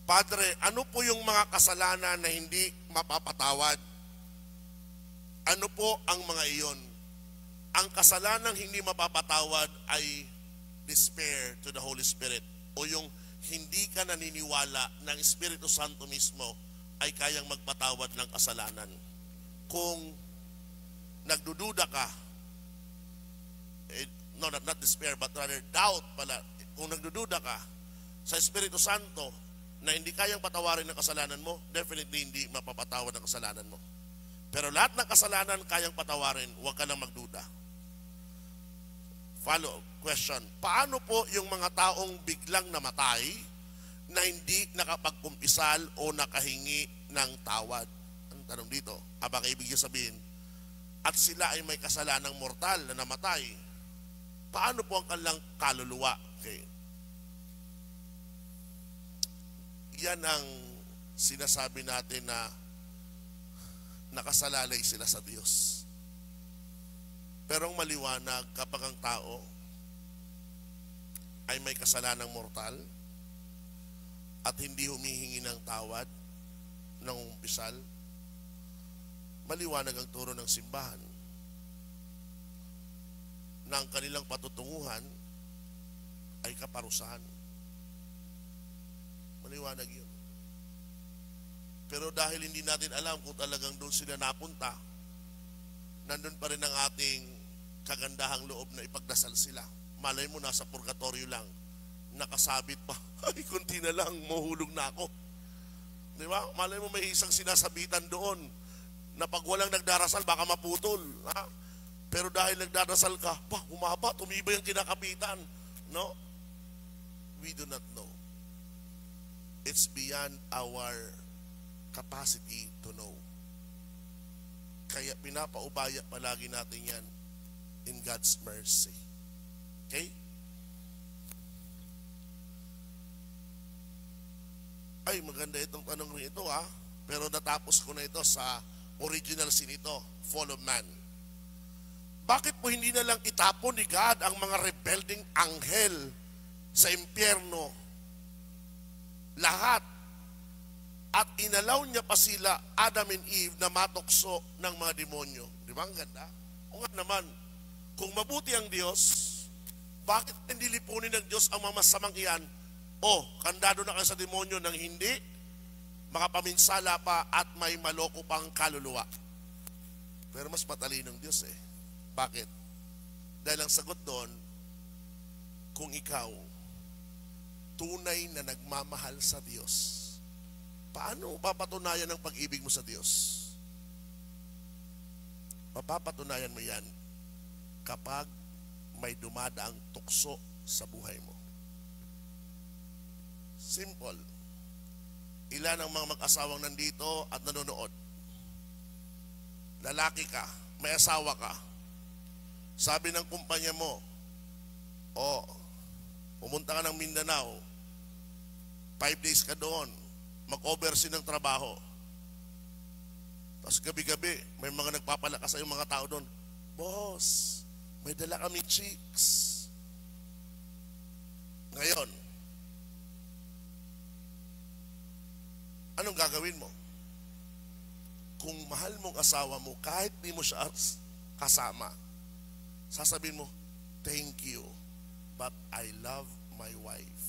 Padre, ano po yung mga kasalanan na hindi mapapatawad? Ano po ang mga iyon? Ang kasalanang hindi mapapatawad ay despair to the Holy Spirit o yung hindi ka naniniwala ng Espiritu Santo mismo ay kayang magpatawad ng kasalanan. Kung nagdududa ka, not despair, but rather doubt pala, kung nagdududa ka sa Espiritu Santo na hindi kayang patawarin ng kasalanan mo, definitely hindi mapapatawad ng kasalanan mo. Pero lahat ng kasalanan kayang patawarin, huwag ka nang magduda. Follow question, paano po yung mga taong biglang namatay na hindi nakapagkumpisal o nakahingi ng tawad. Ang tanong dito, baka ibig sabihin, at sila ay may kasalanang mortal na namatay, paano po ang kanilang kaluluwa? Okay. Yan ang sinasabi natin na nakasalalay sila sa Diyos. Pero ang maliwanag kapag ang tao ay may kasalanang mortal at hindi humihingi ng tawad, ng umpisal, maliwanag ang turo ng simbahan na ang kanilang patutunguhan ay kaparusahan. Maliwanag yun. Pero dahil hindi natin alam kung talagang doon sila napunta, nandun pa rin ang ating kagandahang loob na ipagdasal sila. Malay mo, nasa purgatorio lang, nakasabit pa. Ay, kunti na lang, mahulog na ako. Di ba? Malay mo, may isang sinasabitan doon na pag walang nagdarasal, baka maputol. Ha? Pero dahil nagdarasal ka, humaba, tumibay ang kinakapitan. No? We do not know. It's beyond our capacity to know. Kaya pinapaubaya palagi natin yan in God's mercy. Okay? Ay, maganda itong tanong rin ito ha. Pero natapos ko na ito sa original sin ito, fall of man. Bakit po hindi na lang itapon ni God ang mga rebelding anghel sa impyerno? Lahat. At inalaw niya pa sila, Adam and Eve, na matukso ng mga demonyo. Di ba ang ganda? O nga naman, kung mabuti ang Diyos, bakit hindi lipunin ng Diyos ang mga masamang iyan? O, kandado na kayo sa demonyo nang hindi, makapaminsala pa at may maloko pang kaluluwa. Pero mas matalinong Diyos eh. Bakit? Dahil ang sagot doon, kung ikaw, tunay na nagmamahal sa Diyos, paano papatunayan ang pag-ibig mo sa Diyos? Mapapatunayan mo yan kapag may dumadaang tukso sa buhay mo. Simple. Ilan ang mga mag-asawang nandito at nanonood? Lalaki ka, may asawa ka. Sabi ng kumpanya mo, pumunta ka ng Mindanao, 5 days ka doon, mag-oversee ng trabaho. Tapos gabi-gabi, may mga nagpapalakas sa yung mga tao doon, boss, may dala kami chicks. Ngayon, anong gagawin mo? Kung mahal mong asawa mo, kahit di mo siya kasama, sasabihin mo, thank you, but I love my wife.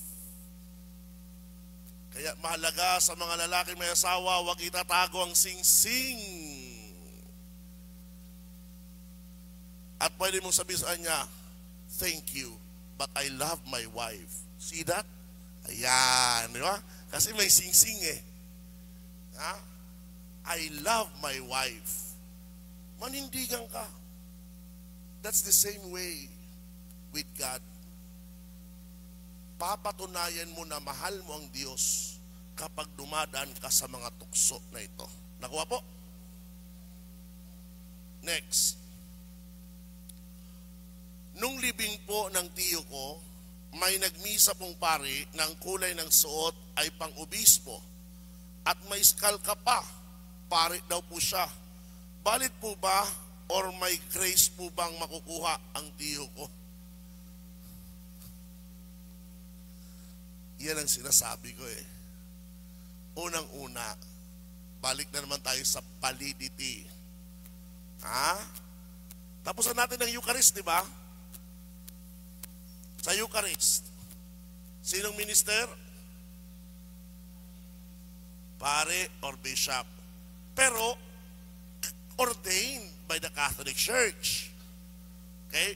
Kaya mahalaga sa mga lalaki may asawa, huwag itatago ang sing-sing. At pwede mong sabihin sa kanya, thank you, but I love my wife. See that? Ayan, di ba? Kasi may sing-sing eh. Ha? I love my wife. Manindigan ka. That's the same way with God. Papatunayan mo na mahal mo ang Diyos kapag dumadaan ka sa mga tukso na ito. Nakuha po? Next. Nung libing po ng tiyo ko, may nagmisa pong pari ng kulay ng suot ay pang-obispo at may skalka pa. Pari daw po siya. Valid po ba or may grace po bang makukuha ang tiyo ko? Yan ang sinasabi ko eh. Unang-una, balik na naman tayo sa validity. Ha? Tapusan natin ng Eucharist, di ba? Sa Eucharist, sinong minister? Pare or bishop. Pero, ordained by the Catholic Church. Okay?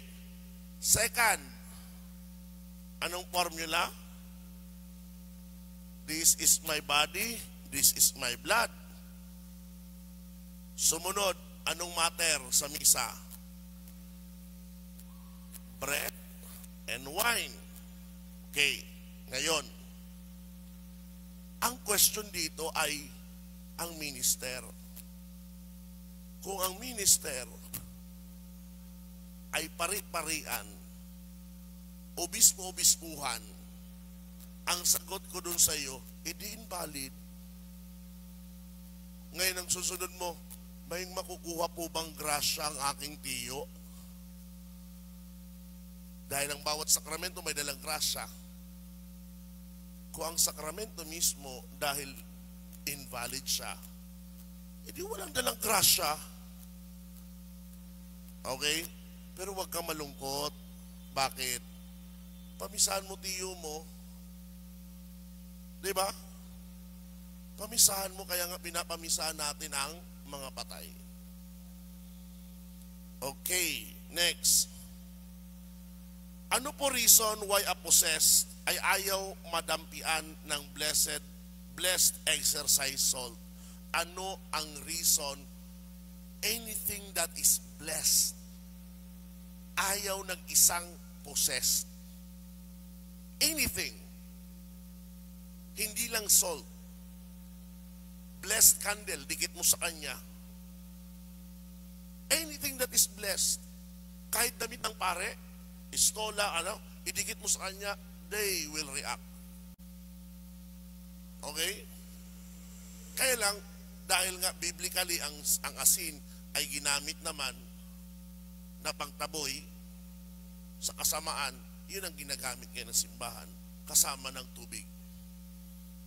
Second, anong formula? This is my body, this is my blood. Sumunod, anong matter sa misa? Bread and wine. Okay, ngayon, Ang question dito ay ang minister. Kung ang minister ay pari-parian, obispo-obispuhan, ang sagot ko dun sa iyo, edi invalid. Ngayon ang susunod mo, may makukuha po bang grasya ang aking tiyo? Dahil ang bawat sakramento may dalang grasya. Kung ang sakramento mismo dahil invalid siya, edi walang dalang grasya. Okay? Pero huwag kang malungkot. Bakit? Pamisahan mo tiyo mo. Diba? Pamisahan mo, kaya nga pinapamisahan natin ang mga patay. Okay, next. Ano po reason why a possessed ay ayaw madampian ng blessed exercise salt? Ano ang reason? Anything that is blessed, ayaw ng isang possessed. Anything. Hindi lang salt. Blessed candle, dikit mo sa kanya. Anything that is blessed, kahit damit ng pare, istola, idikit mo sa kanya, they will react. Okay? Kaya lang, dahil nga biblically ang asin ay ginamit naman na pangtaboy sa kasamaan, yun ang ginagamit ngayon ng simbahan, kasama ng tubig.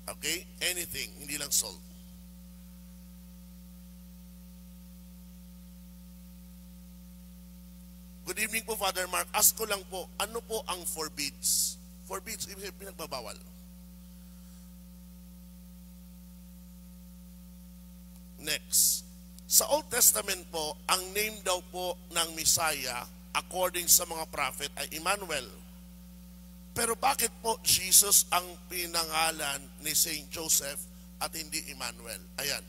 Okay? Anything, hindi lang salt. Good evening po, Father Mark. Ask ko lang po, ano po ang forbids? Forbids, ibig sabihin, pinagbabawal. Next. Sa Old Testament po, ang name daw po ng Messiah, according sa mga prophet, ay Emmanuel. Pero bakit po Jesus ang pinangalan ni Saint Joseph at hindi Emmanuel? Ayan.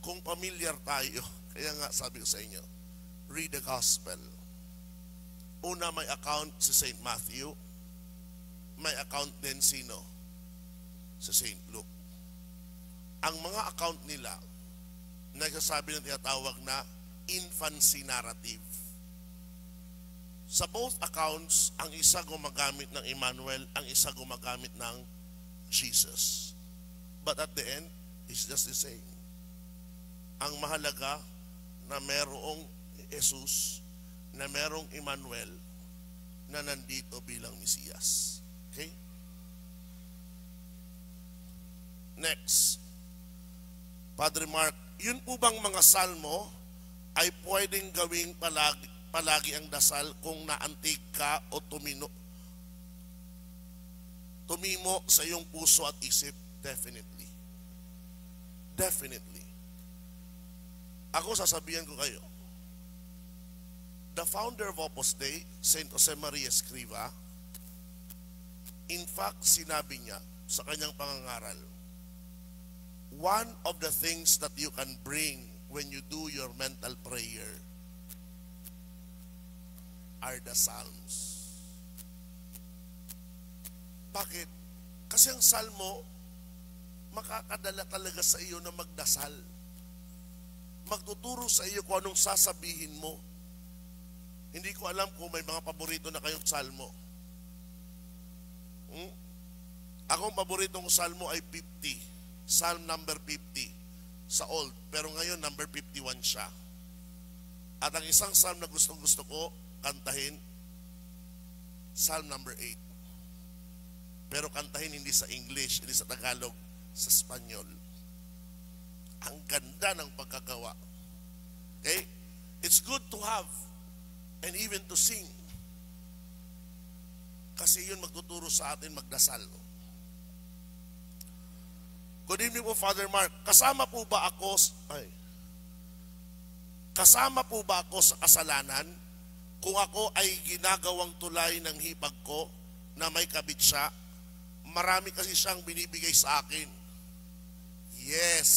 Kung familiar tayo, kaya nga sabi ko sa inyo, read the gospel. Una, may account si St. Matthew. May account din sino? Si St. Luke. Ang mga account nila, nagsasabi ng tinatawag na infancy narrative. Sa both accounts, ang isa gumagamit ng Emmanuel, ang isa gumagamit ng Jesus. But at the end, it's just the same. Ang mahalaga na merong Jesus, na merong Emmanuel na nandito bilang Mesiyas. Okay? Next. Padre Mark, yun po bang mga salmo ay pwedeng gawing palagi ang dasal kung naantig ka o tumimo sa iyong puso at isip? Definitely. Definitely. Ako sasabihan ko kayo, the founder of Opus Dei, St. Jose Maria Escriva, in fact, sinabi niya sa kanyang pangangaral, one of the things that you can bring when you do your mental prayer are the Psalms. Bakit? Kasi ang Salmo, makakadala talaga sa iyo na magdasal. Magtuturo sa iyo kung anong sasabihin mo. Hindi ko alam kung may mga paborito na kayong salmo. Akong paboritong salmo ay 50. Psalm number 50 sa old. Pero ngayon number 51 siya. At ang isang psalm na gustong-gusto ko kantahin, Psalm number 8. Pero kantahin hindi sa English, hindi sa Tagalog, sa Espanyol. Ang ganda ng pagkagawa. Okay? It's good to have and even to sing. Kasi yun magtuturo sa atin magdasal. Good evening po, Father Mark. Kasama po ba ako sa kasalanan kung ako ay ginagawang tulay ng hipag ko na may kabit siya? Marami kasi siyang binibigay sa akin. Yes.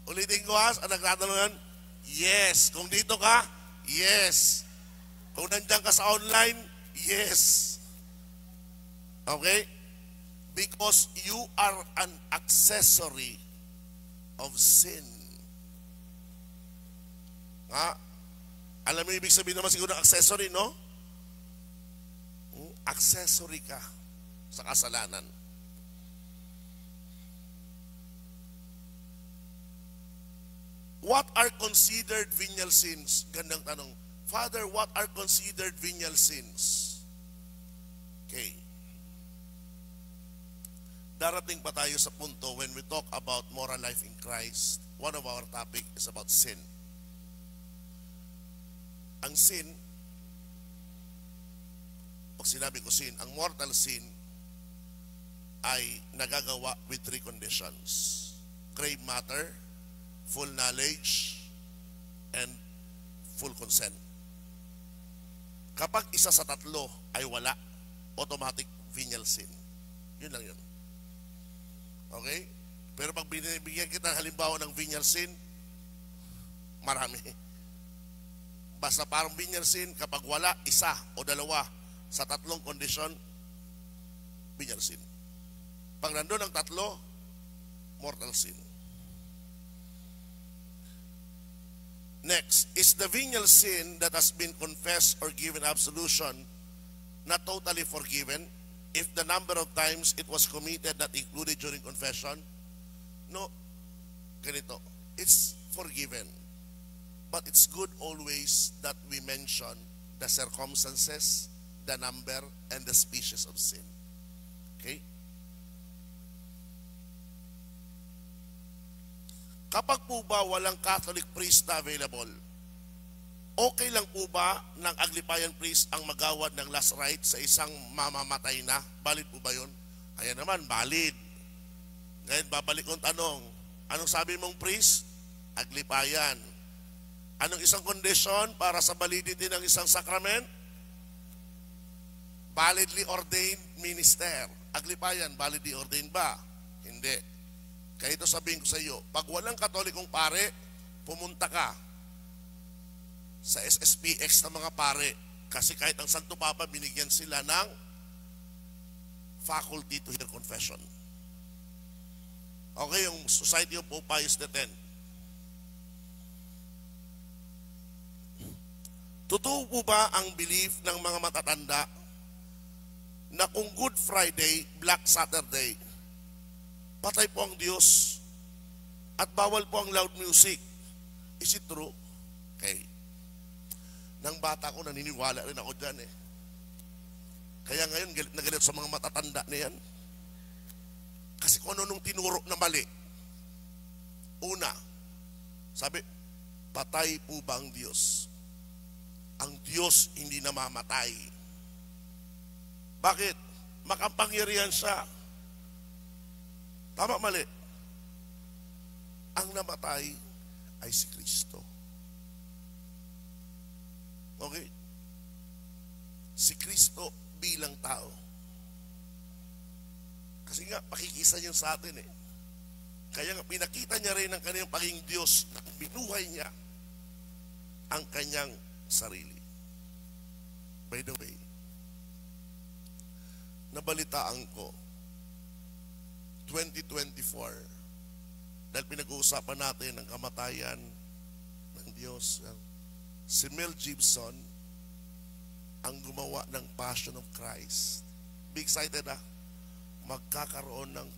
Ulitin ko ha, ang nagtatanungan, yes. Kung dito ka, yes. Kung nandiyan ka sa online, yes. Okay? Because you are an accessory of sin. Nga, alam mo ibig sabihin naman siguro ng accessory, no? Accessory ka sa kasalanan. What are considered venial sins? Gandang tanong. Father, what are considered venial sins? Okay. Darating pa tayo sa punto when we talk about moral life in Christ. One of our topic is about sin. Ang sin, pag sinabi ko sin, ang mortal sin ay nagagawa with three conditions. Grave matter, full knowledge, and full consent. Kapag isa sa tatlo ay wala, automatic venial sin. Yun lang yun. Okay? Pero pag binibigyan kita halimbawa ng venial sin, marami. Basta parang venial sin, kapag wala, isa o dalawa sa tatlong kondisyon, venial sin. Pag nandun ang tatlo, mortal sin. Next, is the venial sin that has been confessed or given absolution not totally forgiven if the number of times it was committed not included during confession? No. Ganito. It's forgiven. But it's good always that we mention the circumstances, the number, and the species of sin. Okay? Kapag po ba walang Catholic priest na available, okay lang po ba ng Aglipayan priest ang magawad ng last rite sa isang mamamatay na? Valid po ba yun? Ayan naman, valid. Ngayon, babalik kong tanong, anong sabi mong priest? Aglipayan. Anong isang kondisyon para sa validity ng isang sakrament? Validly ordained minister. Aglipayan, validly ordained ba? Hindi. Kaya ito sabihin ko sa iyo, pag walang katolikong pare, pumunta ka sa SSPX ng mga pare. Kasi kahit ang Santo Papa, binigyan sila ng faculty to hear confession. Okay, yung Society of Pope Pius X. Totoo po ba ang belief ng mga matatanda na kung Good Friday, Black Saturday, patay po ang Diyos at bawal po ang loud music? Is it true? Okay. Nang bata ko, naniniwala rin ako dyan eh. Kaya ngayon, galit na galit sa mga matatanda na yan. Kasi kung ano nung tinuro na mali. Una, sabi, patay po ba ang Diyos? Ang Diyos hindi namamatay. Bakit? Makapangyarihan siya. Tama, mali. Ang namatay ay si Kristo. Okay? Si Kristo bilang tao. Kasi nga, pakikisa niya sa atin eh. Kaya nga, pinakita niya rin ang kanyang pagiging Diyos na binuhay niya ang kanyang sarili. By the way, nabalitaan ko 2024 dahil pinag-uusapan natin ang kamatayan ng Diyos. Si Mel Gibson ang gumawa ng Passion of Christ. Be excited ah. Magkakaroon ng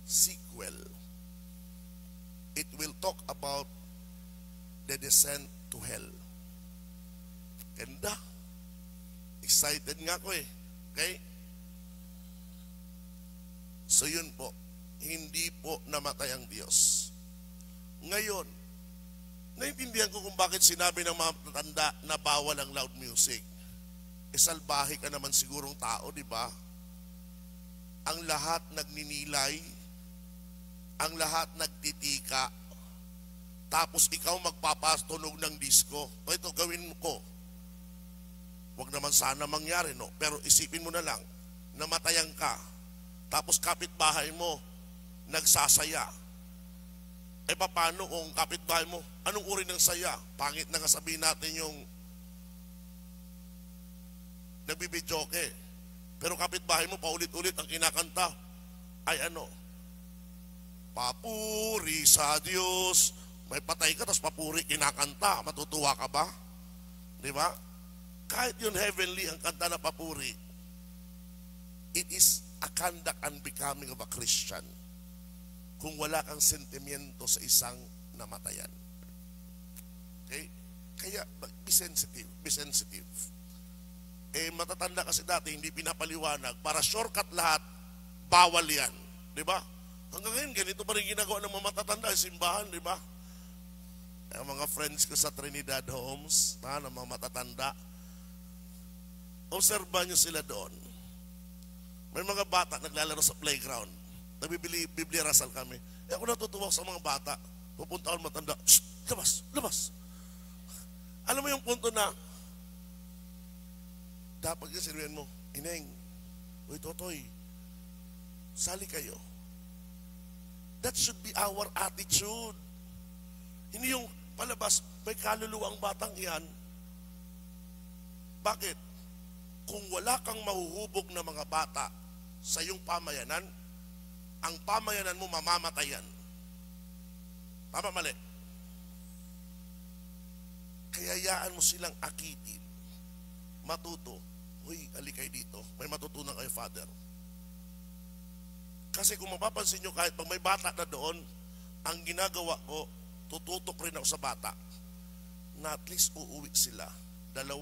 sequel. It will talk about the descent to hell. Ganda. Excited nga ako eh. Okay? So yun po, hindi po namatay ang Diyos. Ngayon, naintindihan ko kung bakit sinabi ng mga matanda na bawal ang loud music. E salbahe ka naman sigurong tao, di ba? Ang lahat nagninilay, ang lahat nagtitika, tapos ikaw magpapatunog ng disco. O ito, gawin mo ko. Huwag naman sana mangyari, no? Pero isipin mo na lang, namatayan ka, tapos kapitbahay mo, nagsasaya. E paano kung kapitbahay mo, anong uri ng saya? Pangit na nga sabihin natin yung nagbibidyoke. Pero kapitbahay mo, paulit-ulit ang kinakanta, ay ano, papuri sa Diyos. May patay ka, tapos papuri, kinakanta. Matutuwa ka ba? Di ba? Kahit yung heavenly, ang kanta na papuri, it is a conduct and becoming of a Christian kung wala kang sentimiento sa isang namatayan. Okay? Kaya, be sensitive. Be sensitive. Matatanda kasi dati, hindi pinapaliwanag. Para shortcut lahat, bawal yan. Di ba? Hanggang ngayon, ganito pa rin ginagawa ng mga matatanda, simbahan, di ba? Ang mga friends ko sa Trinidad Homes, ng mga matatanda, obserbahan nyo sila doon. May mga bata naglalaro sa playground. Nagbibili Biblia Rasal kami. Ako natutuwa sa mga bata. Pupunta ako matanda, shh, labas, labas. Alam mo yung punto na, dapat yung sinabihan mo, Ineng, uy Totoy, sali kayo. That should be our attitude. Hindi yung palabas, may kaluluwa ang batang iyan. Bakit? Kung wala kang mahuhubog na mga bata sa iyong pamayanan, ang pamayanan mo mamamatayan. Tama, mali? Kayayaan mo silang akitin. Matuto. Uy, alikay dito. May matutunan kayo, Father. Kasi kung mapapansin nyo, kahit pag may bata na doon, ang ginagawa ko, tututok rin ako sa bata na at least uuwi sila. 2, 3,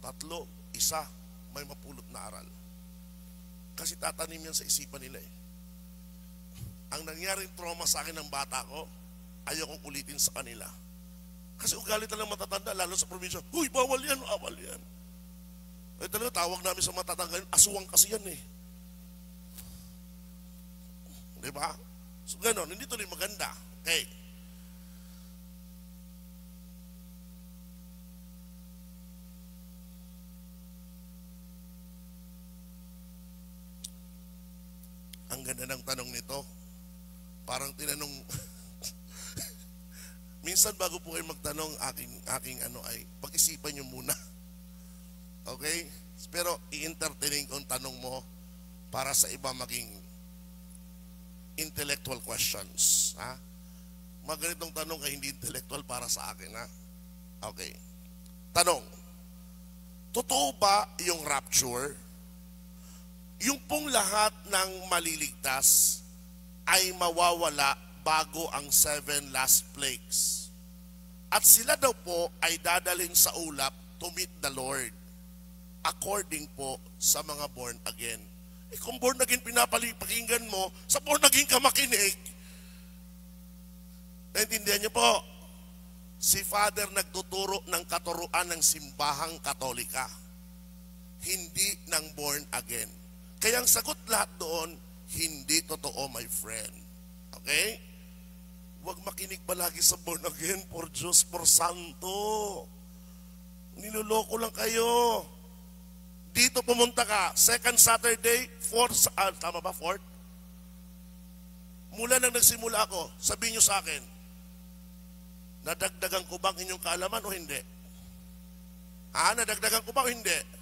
1, may mapulot na aral. Kasi tatanim yan sa isipan nila eh. Ang nangyaring trauma sa akin ng bata ko, ayokong ulitin sa kanila. Kasi ugali talagang matatanda, lalo sa probinsya, huy, bawal yan, bawal yan. Eh talaga, tawag namin sa matatanda, aswang kasi yan eh. Di ba? So gano'n, hindi tuloy maganda. Okay. Ang ganda ng tanong nito. Parang tinanong, minsan bago po kayo magtanong, aking ano ay, pag-isipan nyo muna. Okay? Pero i-entertaining ko ang tanong mo para sa iba maging intellectual questions. Ha? Mga ganitong tanong ay hindi intellectual para sa akin. Ha? Okay. Tanong, totoo ba yung rapture? Yung pong lahat ng maliligtas ay mawawala bago ang 7 last plagues. At sila daw po ay dadalhin sa ulap to meet the Lord. According po sa mga born again. Kung born again pinapakinggan mo, sa born again ka makinig. Naintindihan niyo po? Si Father nagtuturo ng katuruan ng simbahang Katolika. Hindi ng born again. Kaya ang sagot lahat doon, hindi totoo, my friend. Okay? Huwag makinig palagi sa born again, por Diyos, por Santo. Niloloko lang kayo. Dito pumunta ka, second Saturday, fourth, tama ba, fourth? Mula nang nagsimula ako, sabihin nyo sa akin, nadagdagan ko bang inyong kaalaman o hindi? Nadagdagan ko ba o hindi?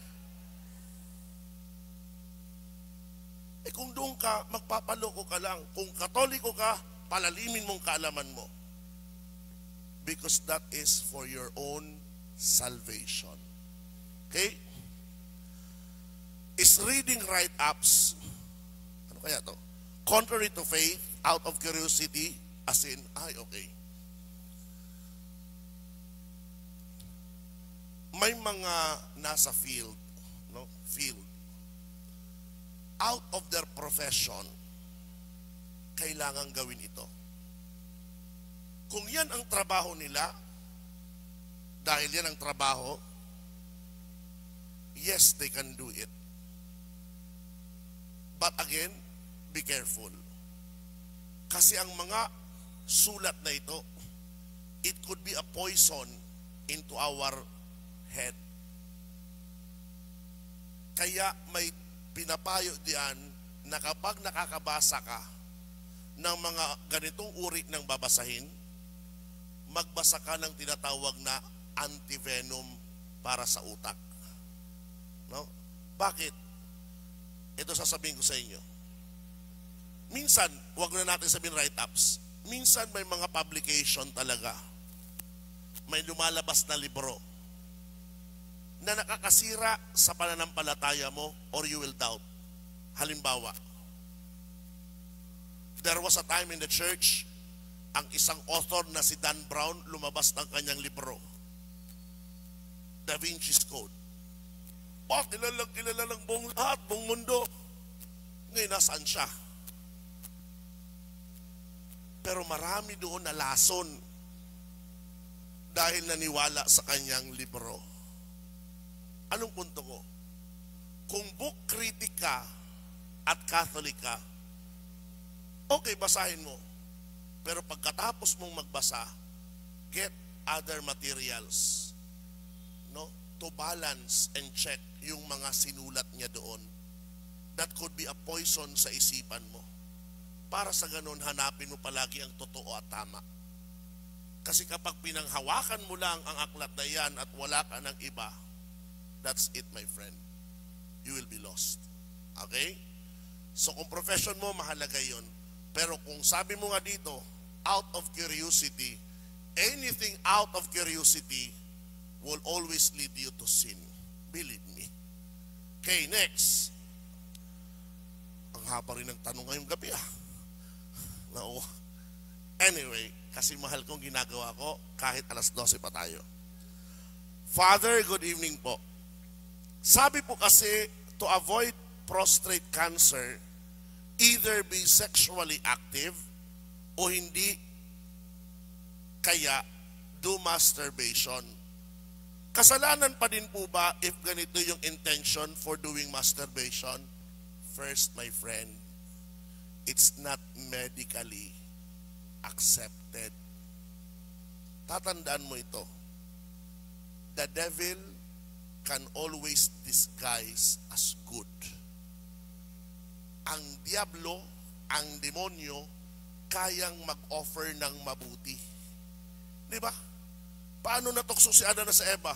Kung doon ka, magpapaloko ka lang. Kung Katoliko ka, palalimin mong kaalaman mo. Because that is for your own salvation. Okay? Is reading write-ups, ano kaya to? Contrary to faith, out of curiosity, as in, okay. May mga nasa field, no? Field. Out of their profession, kailangan gawin ito. Kung yan ang trabaho nila, dahil yan ang trabaho, yes, they can do it. But again, be careful. Kasi ang mga sulat na ito, it could be a poison into our head. Kaya may pinapayo diyan na kapag nakakabasa ka ng mga ganitong uri ng babasahin, magbasa ka ng tinatawag na antivenom para sa utak. No? Bakit? Ito sasabihin ko sa inyo. Minsan, wag na natin sabihin write-ups. Minsan may mga publication talaga. May lumalabas na libro na nakakasira sa pananampalataya mo or you will doubt. Halimbawa, there was a time in the church, ang isang author na si Dan Brown lumabas ng kanyang libro, Da Vinci's Code. Kilala ng buong lahat, buong mundo. Ngayon, nasaan siya? Pero marami doon na lason dahil naniwala sa kanyang libro. Anong punto ko? Kung book critic ka at Catholic ka, okay, basahin mo. Pero pagkatapos mong magbasa, get other materials, no? To balance and check yung mga sinulat niya doon. That could be a poison sa isipan mo. Para sa ganun, hanapin mo palagi ang totoo at tama. Kasi kapag pinanghawakan mo lang ang aklat na yan at wala ka ng iba, that's it, my friend. You will be lost. Okay? So kung profession mo, mahalaga yun. Pero kung sabi mo nga dito, out of curiosity, anything out of curiosity will always lead you to sin. Believe me. Okay, next. Ang haba rin ng tanong ngayong gabi No. Anyway, kasi mahal kong ginagawa ko kahit alas 12 pa tayo. Father, good evening po. Sabi po kasi to avoid prostate cancer, either be sexually active o hindi, kaya do masturbation. Kasalanan pa din po ba if ganito yung intention for doing masturbation? First, my friend, it's not medically accepted. Tatandaan mo ito. The devil can always disguise as good. Ang diablo, ang demonyo, kayang mag-offer ng mabuti. Di ba? Paano natukso si Adan sa Eva?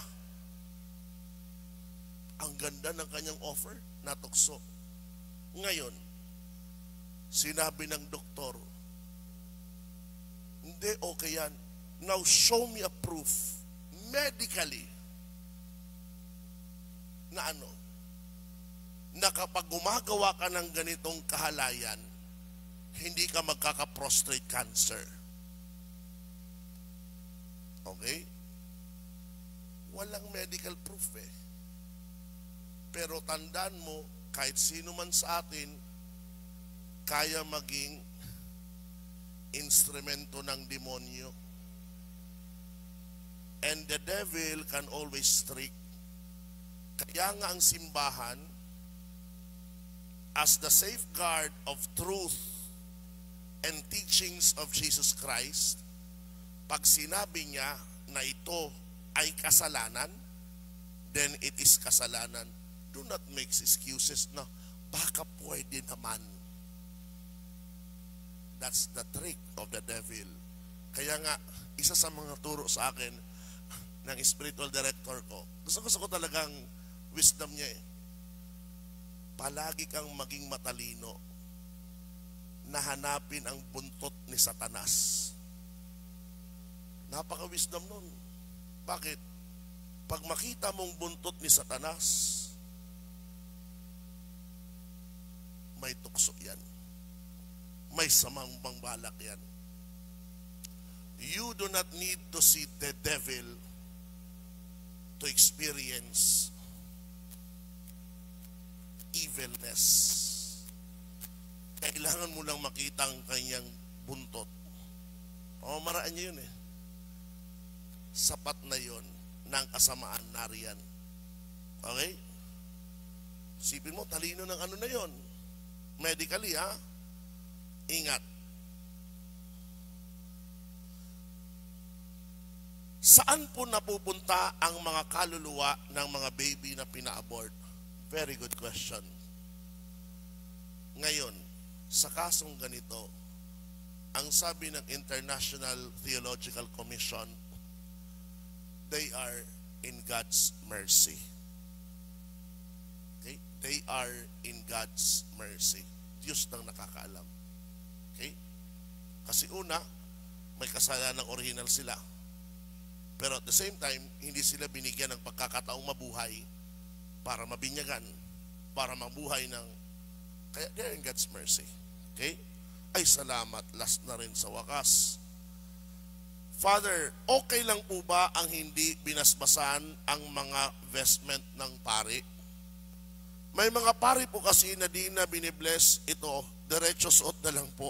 Ang ganda ng kanyang offer, natukso. Ngayon, sinabi ng doktor, hindi, okay yan. Now show me a proof, medically, na na kapag gumagawa ka ng ganitong kahalayan, hindi ka magkaka-prostate cancer. Okay? Walang medical proof Pero tandaan mo, kahit sino man sa atin, kaya maging instrumento ng demonyo. And the devil can always trick. Kaya nga ang simbahan, as the safeguard of truth and teachings of Jesus Christ, pag sinabi niya na ito ay kasalanan, then it is kasalanan. Do not make excuses na baka pwede naman. That's the trick of the devil. Kaya nga, isa sa mga turo sa akin ng spiritual director ko, gusto ko talagang wisdom niya Palagi kang maging matalino na hanapin ang buntot ni Satanas. Napaka-wisdom nun. Bakit? Pag makita mong buntot ni Satanas, may tukso yan. May samang balak yan. You do not need to see the devil to experience evilness. Kailangan mo lang makita ang kanyang buntot. Pamamaraan niya yun Sapat na yun ng kasamaan nariyan. Okay? Sipin mo, talino ng na yun. Medically, Ingat. Saan po napupunta ang mga kaluluwa ng mga baby na pina-abort? Very good question. Ngayon, sa kasong ganito, ang sabi ng International Theological Commission, they are in God's mercy. Okay? They are in God's mercy. Diyos nang nakakaalam. Okay? Kasi una, may kasalanan ng original sila. Pero at the same time, hindi sila binigyan ng pagkakataong mabuhay para mabinyagan, para mabuhay ng... Kaya they're in God's mercy. Okay? Ay salamat, last na rin sa wakas. Father, okay lang po ba ang hindi binasbasan ang mga vestment ng pari? May mga pari po kasi na di na binibless ito, diretso suot na lang po.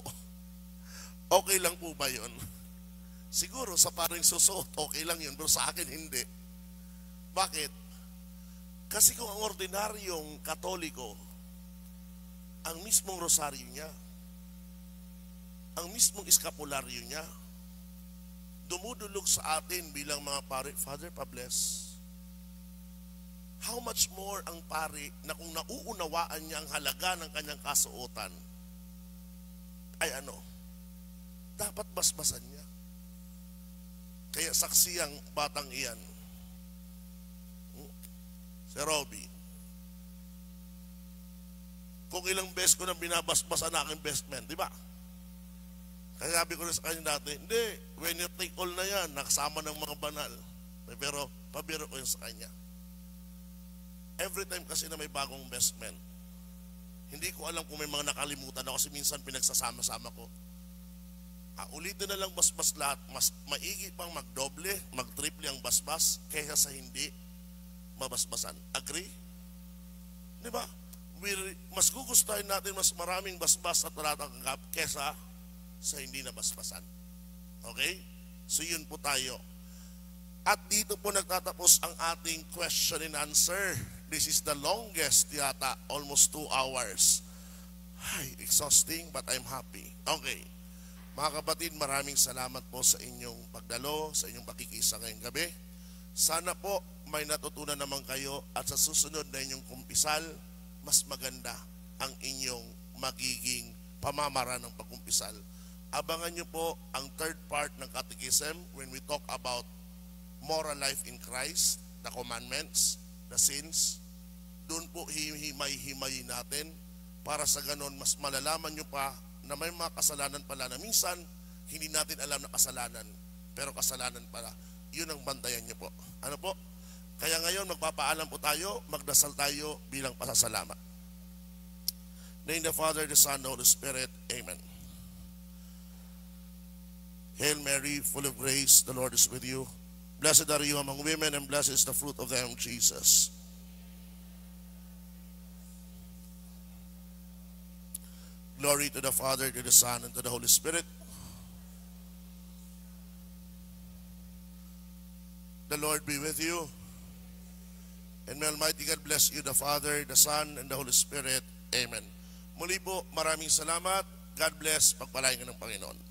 Okay lang po ba yun? Siguro sa paring susuot, okay lang yun, pero sa akin hindi. Bakit? Kasi kung ang ordinaryong Katoliko, ang mismong rosaryo niya, ang mismong eskapularyo niya, dumudulog sa atin bilang mga pari, Father, pa-bless. How much more ang pari na kung nauunawaan niya ang halaga ng kanyang kasuotan, ay dapat basbasan niya. Kaya saksi ang batang iyan. Si Robby. Kung ilang beses ko nang binabasbasan na aking investment, di ba? Kaya sabi ko rin sa kanya dati, hindi, when you take all na yan, nakasama ng mga banal. Pero, pabiro ko yun sa kanya. Every time kasi na may bagong investment, hindi ko alam kung may mga nakalimutan ako kasi minsan pinagsasama-sama ko. Ulitin na lang basbas lahat, mas maigi pang magdoble, magtriple ang basbas, kaysa sa hindi mabasbasan. Agree? Di ba? Mas gugustuhin natin mas maraming basbas at tatanggap kaysa sa hindi nabasbasan. Okay? So yun po tayo. At dito po nagtatapos ang ating question and answer. This is the longest yata, almost 2 hours. Ay, exhausting but I'm happy. Okay. Mga kapatid, maraming salamat po sa inyong pagdalo, sa inyong pakikisa ngayong gabi. Sana po may natutunan naman kayo at sa susunod na inyong kumpisal, mas maganda ang inyong magiging pamamaraan ng pagkumpisal. Abangan nyo po ang third part ng Catechism when we talk about moral life in Christ, the commandments, the sins. Doon po himay-himayin natin para sa ganon mas malalaman nyo pa na may mga kasalanan pala na minsan hindi natin alam na kasalanan, pero kasalanan pala. Yun ang bantayan nyo po. Ano po? Kaya ngayon magpapaalam po tayo, magdasal tayo bilang pasasalamat. Name the Father, the Son, the Holy Spirit. Amen. Hail Mary, full of grace, the Lord is with you. Blessed are you among women, and blessed is the fruit of thy womb, Jesus. Glory to the Father, to the Son, and to the Holy Spirit. The Lord be with you. And may Almighty God bless you, the Father, the Son, and the Holy Spirit. Amen. Muli po, maraming salamat. God bless. Pagpalain ka ng Panginoon.